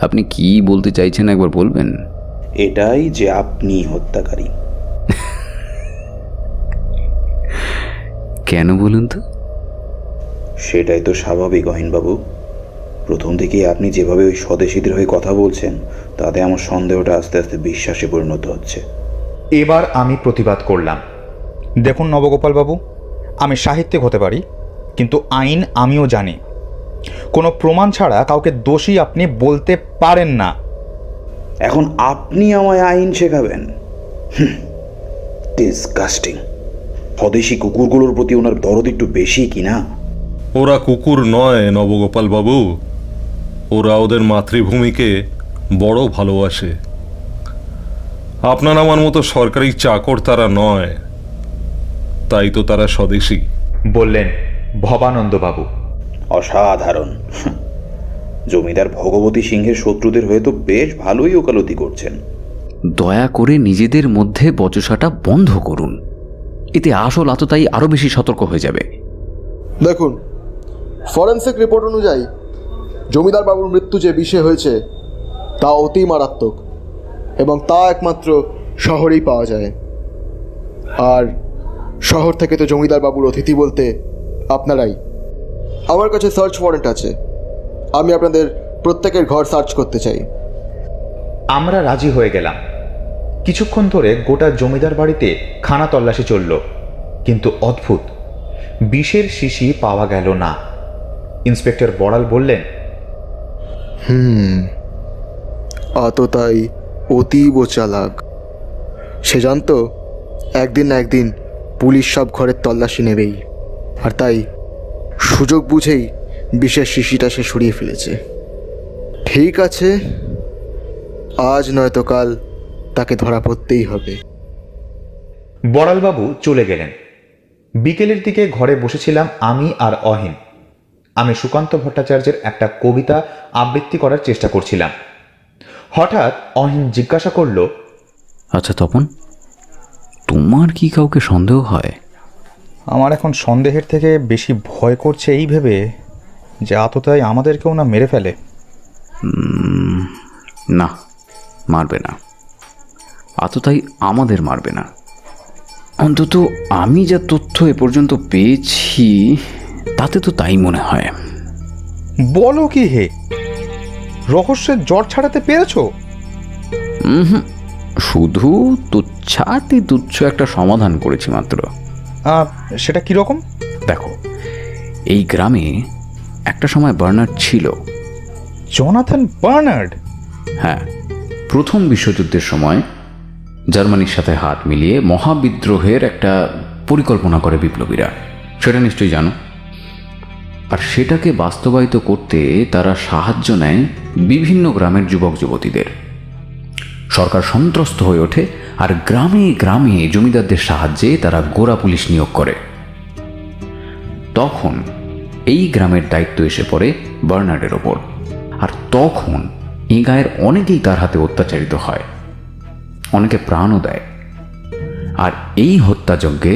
আপনি কি বলতে চাইছেন একবার বলবেন? এটাই যে আপনি হত্যাকারী। কেন বলুন তো? সেটাই তো স্বাভাবিক অহিনবাবু। প্রথম থেকেই আপনি যেভাবে ওই স্বদেশীদের হয়ে কথা বলছেন, তাতে আমার সন্দেহটা আস্তে আস্তে বিশ্বাসে পরিণত হচ্ছে। এবার আমি প্রতিবাদ করলাম, দেখুন নবগোপাল বাবু, আমি সাহিত্যিক হতে পারি, কিন্তু আইন আমিও জানি। কোনো প্রমাণ ছাড়া কাউকে দোষী আপনি বলতে পারেন না। এখন আপনি আমায় আইন শেখাবেন? ডিসগাস্টিং। স্বদেশী কুকুরগুলোর প্রতি ওনার দরদ একটু বেশি কিনা? ওরা কুকুর নয় নবগোপাল বাবু, ওরা ওদের মাতৃভূমিকে বড় ভালোবাসে। আপনার আমার মতো সরকারি চাকর তারা নয়, তাই তো তারা স্বদেশী, বললেন ভবানন্দবাবু। অসাধারণ। জমিদার ভগবতী সিংহের শত্রুদের হয়ে তো বেশ ভালোই ওকালতি করছেন। দয়া করে নিজেদের মধ্যে বচসাটা বন্ধ করুন, এতে আসল আততায়ী আরও বেশি সতর্ক হয়ে যাবে। দেখুন, ফরেন্সিক রিপোর্ট অনুযায়ী জমিদার বাবুর মৃত্যু যে বিষে হয়েছে তা অতি মারাত্মক, এবং তা একমাত্র শহরেই পাওয়া যায়। আর শহর থেকে তো জমিদার বাবুর অতিথি বলতে আপনারাই। আমার কাছে সার্চ ওয়ারেন্ট আছে, আমি আপনাদের প্রত্যেকের ঘর সার্চ করতে চাই। আমরা রাজি হয়ে গেলাম। কিছুক্ষণ ধরে গোটা জমিদার বাড়িতে খানা তল্লাশি চলল, কিন্তু অদ্ভুত, বিষের শিশি পাওয়া গেল না। ইন্সপেক্টর বড়াল বললেন, আততায়ী অতীব চালাক। সে জানতো একদিন না একদিন পুলিশ সব ঘরের তল্লাশি নেবেই, আর তাই সুযোগ বুঝেই বিষের শিশিটা সে সরিয়ে ফেলেছে। ঠিক আছে, আজ নয়তো কাল তাকে ধরা পড়তেই হবে। বড়ালবাবু চলে গেলেন। বিকেলের দিকে ঘরে বসেছিলাম আমি আর অহিন। আমি সুকান্ত ভট্টাচার্যের একটা কবিতা আবৃত্তি করার চেষ্টা করছিলাম। হঠাৎ অহিন জিজ্ঞাসা করল, আচ্ছা তপন, তোমার কি কাউকে সন্দেহ হয়? আমার এখন সন্দেহের থেকে বেশি ভয় করছে এই ভেবে যে আততায়ী আমাদেরকেও না মেরে ফেলে। না, মারবে না, আততায়ী আমাদের মারবে না। অন্তত আমি যা তথ্য এ পর্যন্ত পেয়েছি তাতে তো তাই মনে হয়। বলো কি হে, রহস্যের জ্বর ছাড়াতে পেরেছো? শুধু তুচ্ছাতি তুচ্ছ একটা সমাধান করেছি মাত্র। সেটা কিরকম? দেখো, এই গ্রামে একটা সময় বার্নার্ড ছিল। Jonathan Bernard? হ্যাঁ, প্রথম বিশ্বযুদ্ধের সময় জার্মানির সাথে হাত মিলিয়ে মহাবিদ্রোহের একটা পরিকল্পনা করে বিপ্লবীরা, সেটা নিশ্চয়ই জানো। আর সেটাকে বাস্তবায়িত করতে তারা সাহায্য নেয় বিভিন্ন গ্রামের যুবক যুবতীদের। সরকার সন্ত্রস্ত হয়ে ওঠে, আর গ্রামে গ্রামে জমিদারদের সাহায্যে তারা গোরা পুলিশ নিয়োগ করে। তখন এই গ্রামের দায়িত্ব এসে পড়ে বার্নার্ডের ওপর, আর তখন এই গায়ের অনেকেই তার হাতে অত্যাচারিত হয়, অনেকে প্রাণও দেয়। আর এই হত্যাযজ্ঞে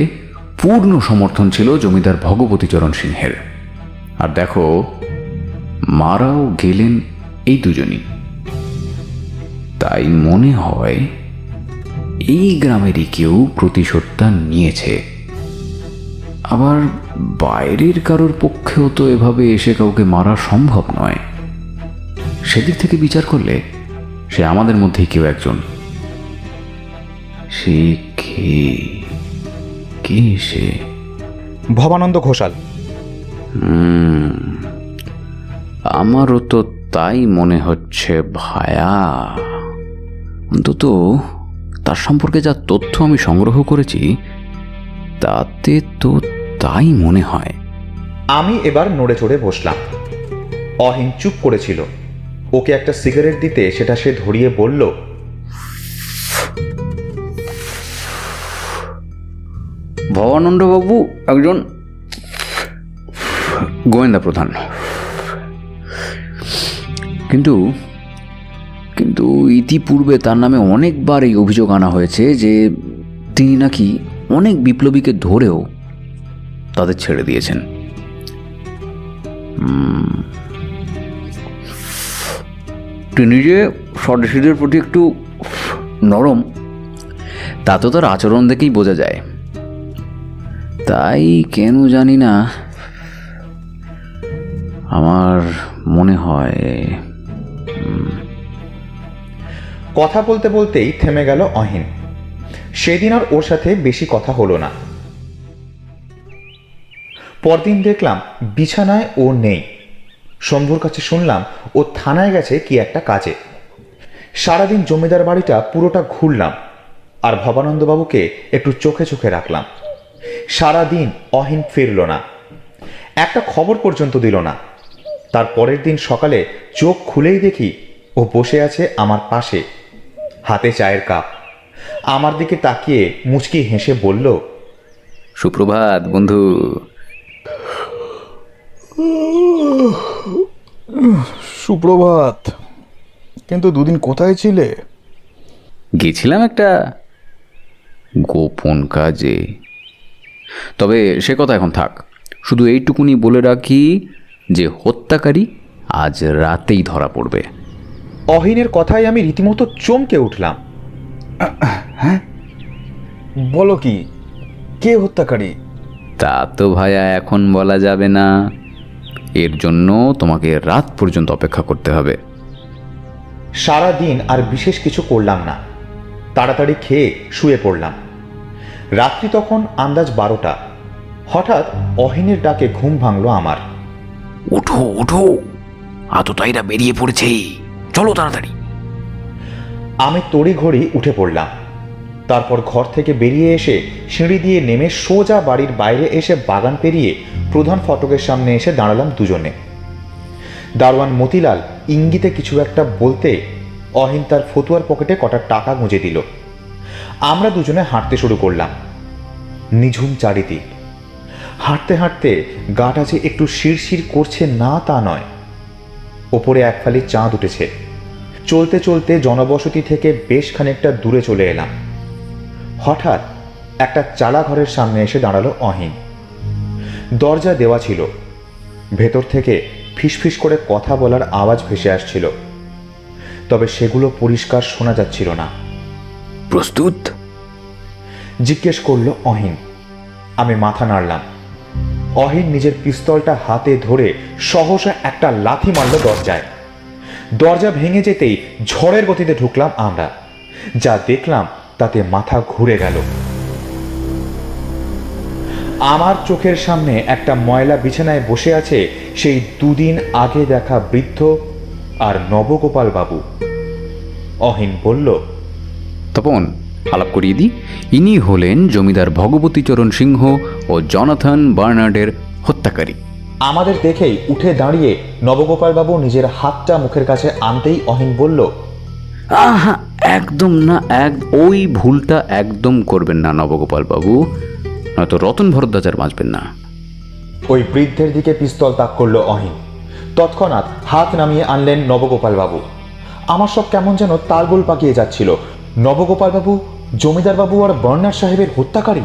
পূর্ণ সমর্থন ছিল জমিদার ভগবতীচরণ সিংহের। আর দেখো, মারাও গেলেন এই দুজনই। তাই মনে হয় এই গ্রামেরই কেউ প্রতিশোধটা নিয়েছে। আবার বাইরের কারোর পক্ষেও তো এভাবে এসে কাউকে মারা সম্ভব নয়। সেদিক থেকে বিচার করলে সে আমাদের মধ্যেই কেউ একজন। সে কে সে? ভবানন্দ ঘোষাল। আমারও তো তাই মনে হচ্ছে ভায়া। অন্তত তার সম্পর্কে যা তথ্য আমি সংগ্রহ করেছি তাতে তো তাই মনে হয়। আমি এবার নড়ে চড়ে বসলাম। অহিন চুপ করেছিল। ওকে একটা সিগারেট দিতে সেটা সে ধরিয়ে বলল, ভবানন্দবাবু একজন গোয়েন্দা প্রধান, কিন্তু কিন্তু ইতিপূর্বে তার নামে অনেকবার এই অভিযোগ আনা হয়েছে যে তিনি নাকি অনেক বিপ্লবীকে ধরেও তাদের ছেড়ে দিয়েছেন। তিনি যে স্বদেশীদের প্রতি একটু নরম তা তো তার আচরণ দেখেই বোঝা যায়। তাই কেন জানি না আমার মনে হয়। কথা বলতে বলতেই থেমে গেল অহিন। সেদিন আর ওর সাথে বেশি কথা হলো না। পরদিন দেখলাম বিছানায় ও নেই। শম্ভুর কাছে শুনলাম ও থানায় গেছে কি একটা কাজে। সারাদিন জমিদার বাড়িটা পুরোটা ঘুরলাম আর ভবানন্দবাবুকে একটু চোখে চোখে রাখলাম। সারাদিন অহিন ফিরল না, একটা খবর পর্যন্ত দিল না। তার পরের দিন সকালে চোখ খুলেই দেখি ও বসে আছে আমার পাশে, হাতে চায়ের কাপ। আমার দিকে তাকিয়ে মুচকি হেসে বলল, সুপ্রভাত বন্ধু। সুপ্রভাত। কিন্তু দুদিন কোথায় ছিলে? গেছিলাম একটা গোপন কাজে। তবে সে কথা এখন থাক, শুধু এইটুকুনি বলে রাখি যে হত্যাকারী আজ রাতেই ধরা পড়বে। অহিনের কথায় আমি রীতিমতো চমকে উঠলাম। হ্যাঁ, বলো কি, কে হত্যাকারী? তা তো ভাইয়া এখন বলা যাবে না, এর জন্য তোমাকে রাত পর্যন্ত অপেক্ষা করতে হবে। সারা দিন আর বিশেষ কিছু করলাম না, তাড়াতাড়ি খেয়ে শুয়ে পড়লাম। রাত্রি তখন আন্দাজ 12টা। হঠাৎ অহিনের ডাকে ঘুম ভাঙল আমার। ওঠো ওঠো, আততায়ীরা বেরিয়ে পড়েছে, চলো তাড়াতাড়ি। আমি তড়িঘড়ি উঠে পড়লাম। তারপর ঘর থেকে বেরিয়ে এসে সিঁড়ি দিয়ে নেমে সোজা বাড়ির বাইরে এসে বাগান পেরিয়ে প্রধান ফটকের সামনে এসে দাঁড়ালাম দুজনে। দারোয়ান মতিলাল ইঙ্গিতে কিছু একটা বলতে অহিন তার ফতুয়ার পকেটে কটা টাকা গুঁজে দিল। আমরা দুজনে হাঁটতে শুরু করলাম। নিঝুম চারিদিক। হাঁটতে হাঁটতে গাটা যে একটু শিরশির করছে না তা নয়। ওপরে এক ফালি চাঁদ উঠেছে। চলতে চলতে জনবসতি থেকে বেশ খানিকটা দূরে চলে এলাম। হঠাৎ একটা চালা ঘরের সামনে এসে দাঁড়ালো অহিন। দরজা দেওয়া ছিল। ভেতর থেকে ফিসফিস করে কথা বলার আওয়াজ ভেসে আসছিল, তবে সেগুলো পরিষ্কার শোনা যাচ্ছিল না। প্রস্তুত? জিজ্ঞেস করলো অহিন। আমি মাথা নাড়লাম। অহিন নিজের পিস্তলটা হাতে ধরে সহসা একটা লাথি মারল দরজায়। দরজা ভেঙে যেতেই ঝড়ের গতিতে ঢুকলাম আমরা। যা দেখলাম তাতে মাথা ঘুরে গেল। আমার চোখের সামনে একটা ময়লা বিছানায় বসে আছে সেই দুদিন আগে দেখা বৃদ্ধ আর নবগোপাল বাবু। অহিন বলল, তপন, আলাপ করিয়ে দিই, ইনি হলেন জমিদার ভগবতীচরণ সিংহ ও জনাথন বার্নার্ডের হত্যাকারী। আমাদের দেখেই উঠে দাঁড়িয়ে নবগোপাল বাবু নিজের হাতটা মুখের কাছে আনতেই অহিন বলল, আহা, একদম না, ওই ভুলটা একদম করবেন না নবগোপাল বাবু, নয়তো রতন ভরদ্বাজার বাঁচবেন না। ওই বৃদ্ধের দিকে পিস্তল তাক করল অহিন। তৎক্ষণাৎ হাত নামিয়ে আনলেন নবগোপাল বাবু। আমার সব কেমন যেন তালগোল পাকিয়ে যাচ্ছিল। নবগোপাল বাবু জমিদার বাবু আর বার্নার্ড সাহেবের হত্যাকারী।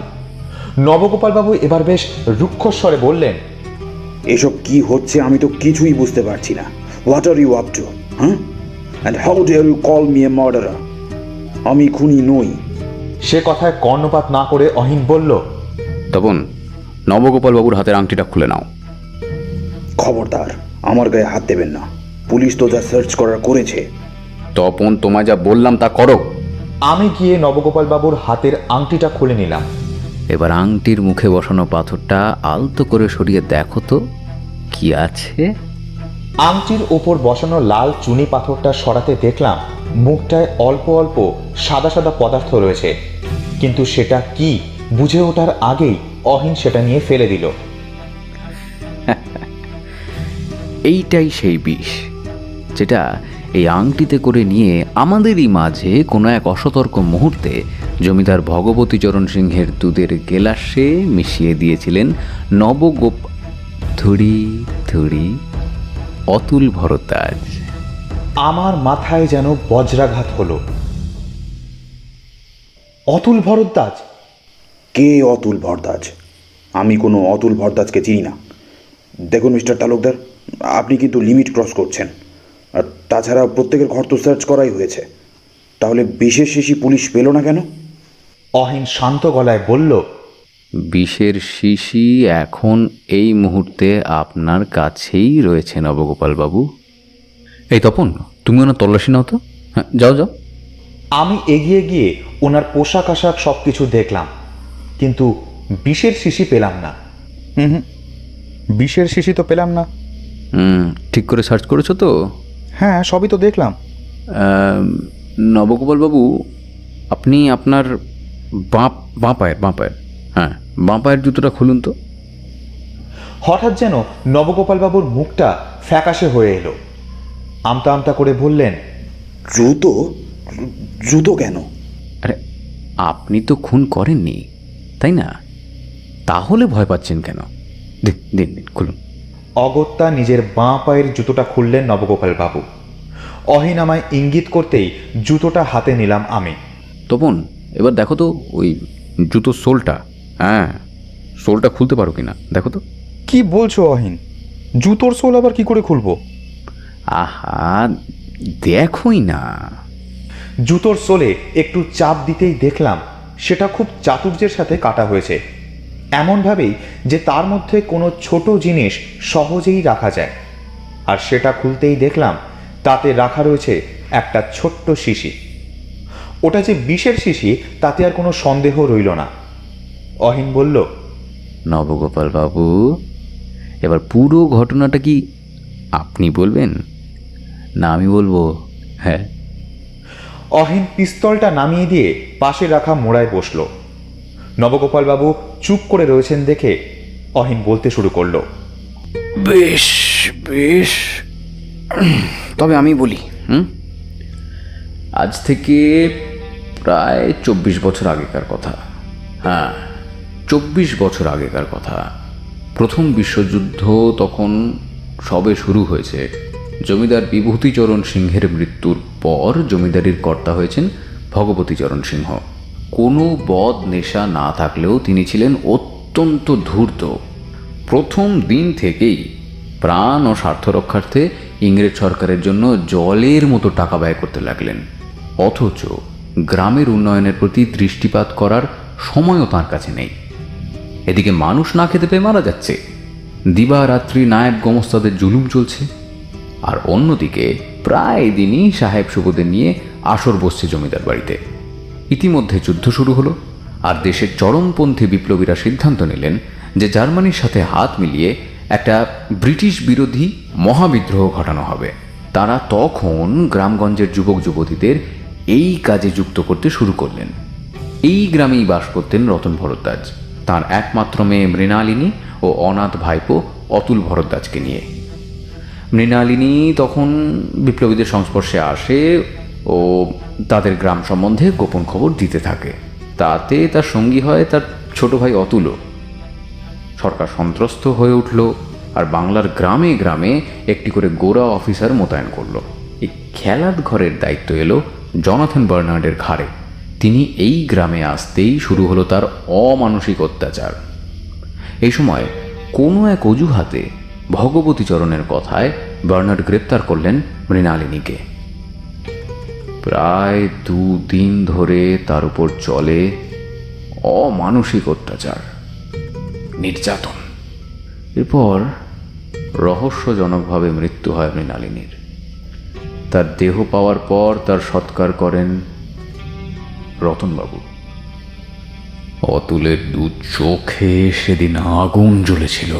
নবগোপাল বাবু এবার বেশ রুক্ষস্বরে বললেন, এসব কি হচ্ছে আমি তো কিছুই বুঝতে পারছি না। What are you up to? হ্যাঁ, and how dare you call me a murderer? আমি খুনি নই। সে কথায় কর্ণপাত না করে অহিন বলল, তপন, নবগোপাল বাবুর হাতের আংটিটা খুলে নাও। খবরদার, আমার গায়ে হাত দেবেন না। পুলিশ তো যা সার্চ করার করেছে। তপন, তোমায় যা বললাম তা করো। আমি গিয়ে নবগোপাল বাবুর হাতের আংটিটা খুলে নিলাম। এবার আংটির মুখে বসানো পাথরটা আলতো করে সরিয়ে দেখো তো কি আছে। আংটির ওপর বসানো লাল চুনি পাথরটা সরাতে দেখলাম মুখটায় অল্প অল্প সাদা সাদা পদার্থ রয়েছে, কিন্তু সেটা কি বুঝে ওঠার আগেই অহিন সেটা নিয়ে ফেলে দিল। এইটাই সেই বিষ যেটা এই আংটিতে করে নিয়ে আমাদেরই মাঝে কোনো এক অসতর্ক মুহূর্তে জমিদার ভগবতীচরণ সিংহের দুধের গেলাসে মিশিয়ে দিয়েছিলেন নবগোপ ধুড়ি ধুড়ি অতুল ভরদ্বাজ। আমার মাথায় যেন বজ্রাঘাত হলো। অতুল ভরদ্বাজ? কে অতুল ভরদ্বাজ? আমি কোনো অতুল ভরদ্বাজকে চিনি না। দেখুন মিস্টার তালুকদার, আপনি কিন্তু লিমিট ক্রস করছেন। আর তাছাড়া প্রত্যেকের ঘর তো সার্চ করাই হয়েছে, তাহলে বিশেষ শিশি পুলিশ পেল না কেন? অহিন শান্ত গলায় বলল, বিষের শিশি এখন এই মুহূর্তে আপনার কাছেই রয়েছে নবগোপাল বাবু। এই তপন, তুমি ওনার তল্লাশি নাও তো। হ্যাঁ, যাও যাও। আমি এগিয়ে গিয়ে ওনার পোশাক আশাক সব কিছু দেখলাম, কিন্তু বিষের শিশি পেলাম না। বিষের শিশি তো পেলাম না। ঠিক করে সার্চ করেছো তো? হ্যাঁ, সবই তো দেখলাম। নবগোপাল বাবু, আপনি আপনার বাঁ পায়ের হ্যাঁ বাঁ পায়ের জুতোটা খুলুন তো। হঠাৎ যেন নবগোপাল বাবুর মুখটা ফ্যাকাশে হয়ে এলো। আমতা আমতা করে বললেন, জুতো? জুতো কেন? আরে, আপনি তো খুন করেননি, তাই না? তাহলে ভয় পাচ্ছেন কেন? দিন দিন দিন, খুলুন। অগত্যা নিজের বাঁ পায়ের জুতোটা খুললেন নবগোপাল বাবু। অহিন আমায় ইঙ্গিত করতেই জুতোটা হাতে নিলাম আমি। তপন, এবার দেখো তো ওই জুতোর সোলটা। হ্যাঁ, সোলটা খুলতে পারো কিনা দেখো তো। কি বলছো অহিন? জুতোর সোল আবার কি করে খুলবো? আহা, দেখোই না। জুতোর সোলে একটু চাপ দিতেই দেখলাম সেটা খুব চাতুর্যের সাথে কাটা হয়েছে, এমনভাবেই যে তার মধ্যে কোনো ছোট জিনিস সহজেই রাখা যায়। আর সেটা খুলতেই দেখলাম তাতে রাখা রয়েছে একটা ছোট্ট শিশি। ওটা যে বিষের শিশি তাতে আর কোনো সন্দেহ রইল না। অহিন বলল, নবগোপাল বাবু, এবার পুরো ঘটনাটা কি আপনি বলবেন না আমি বলবো? হ্যাঁ। অহিন পিস্তলটা নামিয়ে দিয়ে পাশে রাখা মোড়ায় বসল। নবগোপাল বাবু চুপ করে রয়েছেন দেখে অহিন বলতে শুরু করলো, বেশ বেশ, তবে আমি বলি। আজ থেকে প্রায় 24 বছর আগেকার কথা। হ্যাঁ, 24 বছর আগেকার কথা। প্রথম বিশ্বযুদ্ধ তখন সবে শুরু হয়েছে। জমিদার বিভূতিচরণ সিংহের মৃত্যুর পর জমিদারির কর্তা হয়েছেন ভগবতীচরণ সিংহ। কোনো বদ নেশা না থাকলেও তিনি ছিলেন অত্যন্ত ধূর্ত। প্রথম দিন থেকেই প্রাণ ও স্বার্থ রক্ষার্থে ইংরেজ সরকারের জন্য জলের মতো টাকা ব্যয় করতে লাগলেন, অথচ গ্রামের উন্নয়নের প্রতি দৃষ্টিপাত করার সময়ও তাঁর কাছে নেই। এদিকে মানুষ না খেতে পেয়ে মারা যাচ্ছে, দিবারাত্রি নায়েব গোমস্তাদের জুলুম চলছে, আর অন্যদিকে প্রায় দিনই সাহেব সুবোদের নিয়ে আসর বসছে জমিদার বাড়িতে। ইতিমধ্যে যুদ্ধ শুরু হলো, আর দেশের চরমপন্থী বিপ্লবীরা সিদ্ধান্ত নিলেন যে জার্মানির সাথে হাত মিলিয়ে একটা ব্রিটিশ বিরোধী মহাবিদ্রোহ ঘটানো হবে। তারা তখন গ্রামগঞ্জের যুবক যুবতীদের এই কাজে যুক্ত করতে শুরু করলেন। এই গ্রামেই বাস করতেন রতন ভরদ্বাজ, তার একমাত্র মেয়ে মৃণালিনী ও অনাথ ভাইপো অতুল ভরদ্বাজকে নিয়ে। মৃণালিনী তখন বিপ্লবীদের সংস্পর্শে আসে ও তাদের গ্রাম সম্বন্ধে গোপন খবর দিতে থাকে। তাতে তার সঙ্গী হয় তার ছোট ভাই অতুলও। সরকার সন্ত্রস্ত হয়ে উঠল, আর বাংলার গ্রামে গ্রামে একটি করে গোরা অফিসার মোতায়েন করলো। এই খেলার ঘরের দায়িত্ব এলো জনাথন বার্নার্ডের ঘাড়ে। তিনি এই গ্রামে আসতেই শুরু হলো তার অমানসিক অত্যাচার। এই সময় কোনো এক অজুহাতে ভগবতীচরণের কথায় বার্নার্ড গ্রেপ্তার করলেন মৃণালিনীকে। প্রায় 2 দিন ধরে তার উপর চলে অমানসিক অত্যাচার, নির্যাতন। এরপর রহস্যজনকভাবে মৃত্যু হয় মৃণালিনীর। তার দেহ পাওয়ার পর তার সৎকার করেন রতনবাবু। অতুলের 2 চোখে সেদিন আগুন জ্বলেছিল,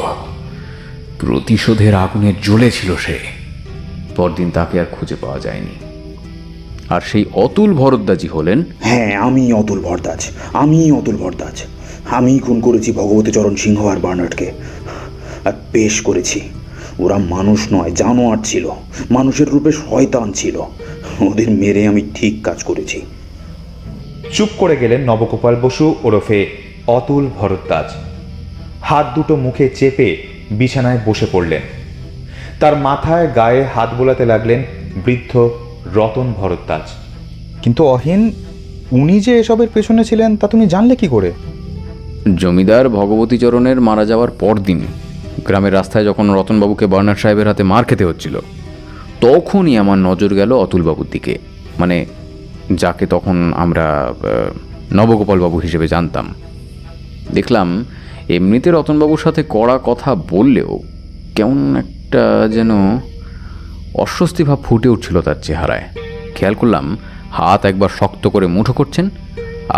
প্রতিশোধের আগুনে জ্বলেছিল সে। পরদিন তাকে আর খুঁজে পাওয়া যায়নি। আর সেই অতুল ভরদ্বাজই হলেন, হ্যাঁ, আমি অতুল ভরদ্বাজ, আমি খুন করেছি ভগবতীচরণ সিংহ আর বার্নার্ডকে। আর বেশ করেছি। ওরা মানুষ নয়, জানোয়ার ছিল, মানুষের রূপে শয়তান ছিল। ওদের মেরে আমি ঠিক কাজ করেছি। চুপ করে গেলেন নবগোপাল বসু ওরফে অতুল ভরদ্বাজ। হাত দুটো মুখে চেপে বিছানায় বসে পড়লেন। তার মাথায় গায়ে হাত বোলাতে লাগলেন বৃদ্ধ রতন ভরদ্বাজ। কিন্তু অহিন, উনি যে এসবের পেছনে ছিলেন তা তুমি জানলে কি করে? জমিদার ভগবতীচরণের মারা যাওয়ার পরদিন গ্রামের রাস্তায় যখন রতনবাবুকে বার্নার্ড সাহেবের হাতে মার খেতে হচ্ছিল, তখনই আমার নজর গেল অতুলবাবুর দিকে, মানে যাকে তখন আমরা নবগোপালবাবু হিসেবে জানতাম। দেখলাম এমনিতে রতনবাবুর সাথে কড়া কথা বললেও কেমন একটা যেন অস্বস্তি ভাব ফুটে উঠছিল তার চেহারায়। খেয়াল করলাম হাত একবার শক্ত করে মুঠো করছেন,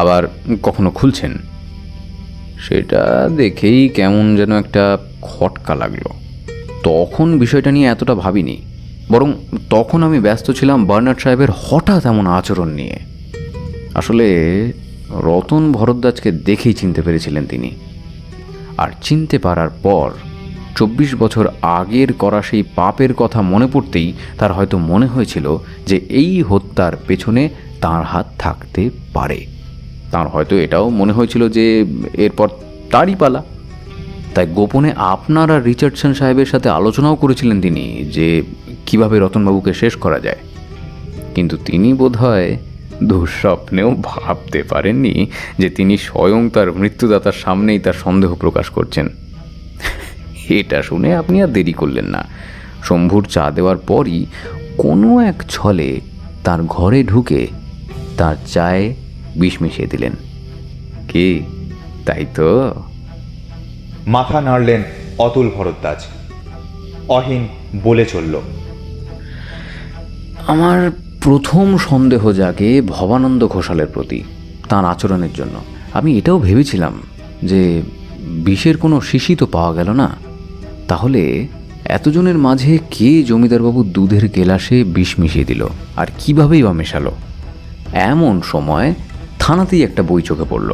আবার কখনো খুলছেন। সেটা দেখেই কেমন যেন একটা খটকা লাগলো। তখন বিষয়টা নিয়ে এতটা ভাবিনি, বরং তখন আমি ব্যস্ত ছিলাম বার্নার্ড সাহেবের হঠাৎ এমন আচরণ নিয়ে। আসলে রতন ভরদ্বাজকে দেখেই চিনতে পেরেছিলেন তিনি। আর চিনতে পারার পর 24 বছর আগের করা সেই পাপের কথা মনে পড়তেই তার হয়তো মনে হয়েছিল যে এই হত্যার পেছনে তার হাত থাকতে পারে। তার হয়তো এটাও মনে হয়েছিল যে এরপর তারই পালা। তাই গোপনে আপনার আর রিচার্ডসন সাহেবের সাথে আলোচনাও করেছিলেন তিনি যে কিভাবে রতনবাবুকে শেষ করা যায়। কিন্তু তিনি বোধহয় দুঃস্বপ্নেও ভাবতে পারেননি যে তিনি স্বয়ং তার মৃত্যুদাতার সামনেই তার সন্দেহ প্রকাশ করছেন। এটা শুনে আপনি আর দেরি করলেন না। শম্ভুর চা দেওয়ার পরই কোনো এক ছলে তার ঘরে ঢুকে তার চায়ে বিষ মিশিয়ে দিলেন। কি তাই তো? মাথা নাড়লেন অতুল ভরদ্বাজ। অহিন বলে চলল, আমার প্রথম সন্দেহ জাগে ভবানন্দ ঘোষালের প্রতি, তার আচরণের জন্য। আমি এটাও ভেবেছিলাম যে বিষের কোনো শিশি তো পাওয়া গেল না, তাহলে এতজনের মাঝে কে জমিদারবাবু দুধের গেলাসে বিষ মিশিয়ে দিল আর কীভাবেই বা মেশালো। এমন সময় থানাতেই একটা বই চোখে পড়ল,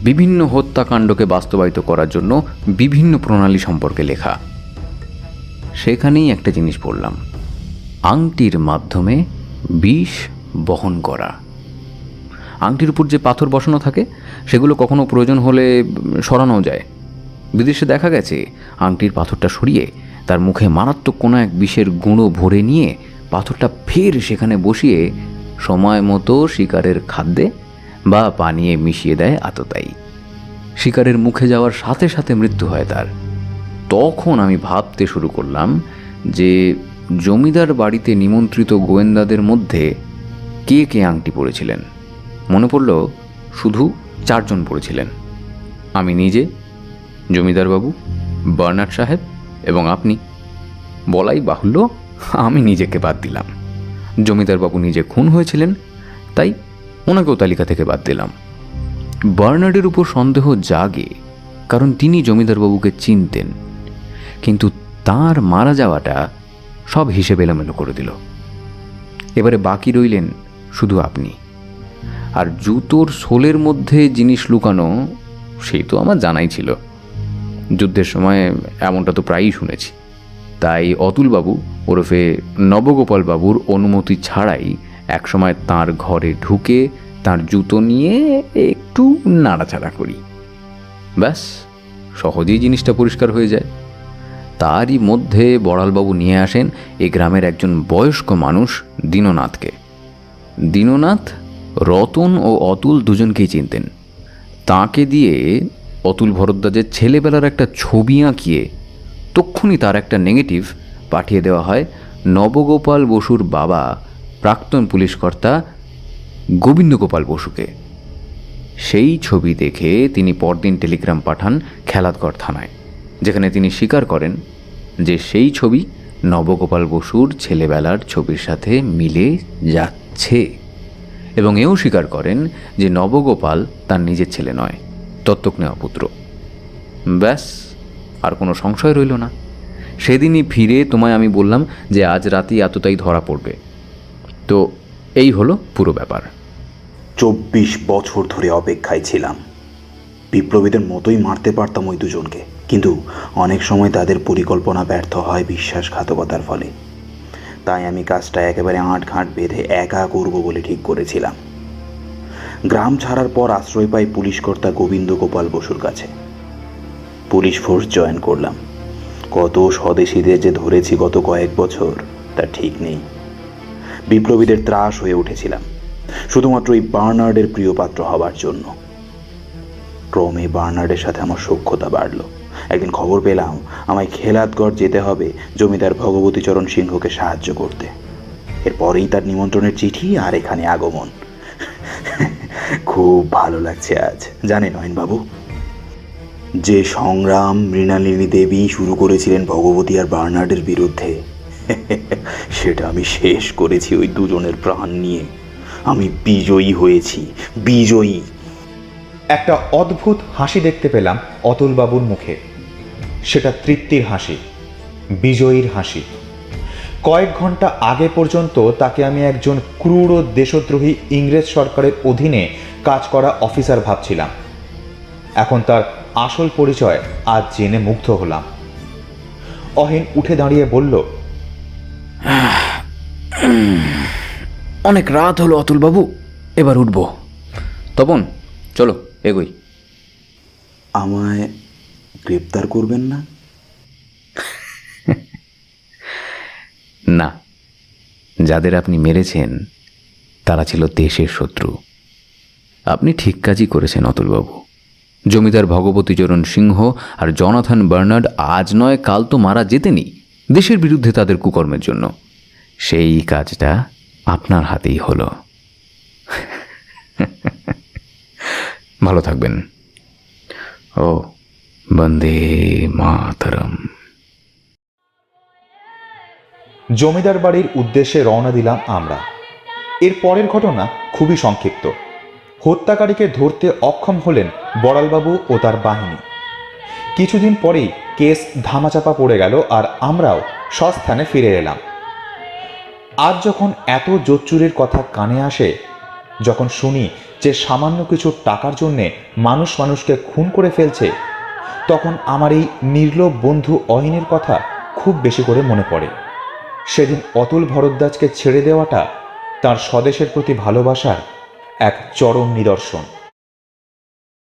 বিভিন্ন হত্যাকাণ্ডকে বাস্তবায়িত করার জন্য বিভিন্ন প্রণালী সম্পর্কে লেখা। সেখানেই একটা জিনিস পড়লাম, আংটির মাধ্যমে বিষ বহন করা। আংটির উপর যে পাথর বসানো থাকে সেগুলো কখনো প্রয়োজন হলে সরানো যায়। বিদেশে দেখা গেছে আংটির পাথরটা সরিয়ে তার মুখে মারাত্মক কোনো এক বিষের গুঁড়ো ভরে নিয়ে পাথরটা ফের সেখানে বসিয়ে সময় মতো শিকারের খাদ্যে বা পানীয়ে মিশিয়ে দেয় আততায়ী। শিকারের মুখে যাওয়ার সাথে সাথে মৃত্যু হয় তার। তখন আমি ভাবতে শুরু করলাম যে জমিদার বাড়িতে নিমন্ত্রিত গোয়েন্দাদের মধ্যে কে কে আংটি পরেছিলেন। মনে পড়ল শুধু 4 জন পড়েছিলেন, আমি নিজে, জমিদারবাবু, বার্নার্ড সাহেব এবং আপনি। বলাই বাহুল্য আমি নিজেকে বাদ দিলাম। জমিদারবাবু নিজে খুন হয়েছিলেন, তাই ওনাকেও তালিকা থেকে বাদ দিলাম। বার্নার্ডের উপর সন্দেহ জাগে কারণ তিনি জমিদারবাবুকে চিনতেন, কিন্তু তার মারা যাওয়াটা সব হিসেব এলোমেলো করে দিল। এবারে বাকি রইলেন শুধু আপনি। আর জুতোর সোলের মধ্যে জিনিস লুকানো, সেই তো আমার জানাই ছিল। যুদ্ধের সময় এমনটা তো প্রায়ই শুনেছি। তাই অতুলবাবু ওরফে নবগোপাল বাবুর অনুমতি ছাড়াই একসময় তার ঘরে ঢুকে তার জুতো নিয়ে একটু নাড়াচাড়া করি। ব্যাস, সহজেই জিনিসটা পরিষ্কার হয়ে যায়। তারই মধ্যে বড়ালবাবু নিয়ে আসেন এই গ্রামের একজন বয়স্ক মানুষ দীননাথকে। দীননাথ রতন ও অতুল দুজনকেই চিনতেন। তাকে দিয়ে অতুল ভরদ্বাজের ছেলেবেলার একটা ছবি আঁকিয়ে তক্ষুনি তার একটা নেগেটিভ পাঠিয়ে দেওয়া হয় নবগোপাল বসুর বাবা প্রাক্তন পুলিশকর্তা গোবিন্দগোপাল বসুকে। সেই ছবি দেখে তিনি পরদিন টেলিগ্রাম পাঠান খেলাদগড় থানায়, যেখানে তিনি স্বীকার করেন যে সেই ছবি নবগোপাল বসুর ছেলেবেলার ছবির সাথে মিলে যাচ্ছে, এবং এও স্বীকার করেন যে নবগোপাল তার নিজের ছেলে নয়, দত্তক নেওয়া পুত্র। ব্যাস, আর কোনো সংশয় রইল না। সেদিনই ফিরে তোমায় আমি বললাম যে আজ রাতেই এতটাই ধরা পড়বে। তো এই হলো পুরো ব্যাপার। 24 বছর ধরে অপেক্ষায় ছিলাম। বিপ্লবীদের মতোই মারতে পারতাম ওই দুজনকে, কিন্তু অনেক সময় তাদের পরিকল্পনা ব্যর্থ হয় বিশ্বাসঘাতকতার ফলে। তাই আমি কাজটা একেবারে আঁটঘাঁট বেঁধে একা করব বলে ঠিক করেছিলাম। গ্রাম ছাড়ার পর আশ্রয় পাই পুলিশ কর্তা গোবিন্দ গোপাল বসুর কাছে। পুলিশ ফোর্স জয়েন করলাম। কত স্বদেশীদের যে ধরেছি গত কয়েক বছর তা ঠিক নেই। বিপ্লবীদের ত্রাস হয়ে উঠেছিলাম শুধুমাত্র এই বার্নার্ডের প্রিয় পাত্র হবার জন্য। ক্রমে বার্নার্ডের সাথে আমার সখ্যতা বাড়ল। একদিন খবর পেলাম আমায় খেলাতগড় যেতে হবে জমিদার ভগবতীচরণ সিংহকে সাহায্য করতে। এরপরেই তার নিমন্ত্রণের চিঠি আর এখানে আগমন। খুব ভালো লাগছে আজ, জানেন নয়নবাবু, যে সংগ্রাম মৃণালিনী দেবী শুরু করেছিলেন ভগবতী আর বার্নার্ডের বিরুদ্ধে, সেটা আমি শেষ করেছি ওই দুজনের প্রাণ নিয়ে। আমি বিজয়ী হয়েছি, বিজয়ী। একটা অদ্ভুত হাসি দেখতে পেলাম অতুলবাবুর মুখে। সেটা তৃপ্তির হাসি, বিজয়ীর হাসি। কয়েক ঘন্টা আগে পর্যন্ত তাকে আমি একজন ক্রূর ও দেশদ্রোহী ইংরেজ সরকারের অধীনে কাজ করা অফিসার ভাবছিলাম। এখন তার আসল পরিচয় আজ জেনে মুগ্ধ হলাম। অহিন উঠে দাঁড়িয়ে বলল, অনেক রাত হলো অতুলবাবু, এবার উঠব। তপন চলো এগোই। আমায় গ্রেপ্তার করবেন না? না, যাদের আপনি মেরেছেন তারা ছিল দেশের শত্রু। আপনি ঠিক কাজই করেছেন অতুলবাবু। জমিদার ভগবতীচরণ সিংহ আর জনাথন বার্নার্ড আজ নয় কাল তো মারা যেতেনই দেশের বিরুদ্ধে তাদের কুকর্মের জন্য। সেই কাজটা আপনার হাতেই হলো। ভালো থাকবেন। ও বন্দে মাতরম। জমিদার বাড়ির উদ্দেশ্যে রওনা দিলাম আমরা। এর পরের ঘটনা খুবই সংক্ষিপ্ত। হত্যাকারীকে ধরতে অক্ষম হলেন বড়ালবাবু ও তার বাহিনী। কিছুদিন পরেই কেস ধামাচাপা পড়ে গেল আর আমরাও স্বস্থানে ফিরে এলাম। আজ যখন এত জোচ্চুরির কথা কানে আসে, যখন শুনি যে সামান্য কিছু টাকার জন্যে মানুষ মানুষকে খুন করে ফেলছে, তখন আমার এই নির্লোভ বন্ধু অহিনের কথা খুব বেশি করে মনে পড়ে। সেদিন অতুল ভরদ্বাজকে ছেড়ে দেওয়াটা তার স্বদেশের প্রতি ভালোবাসার এক চরম নিদর্শন।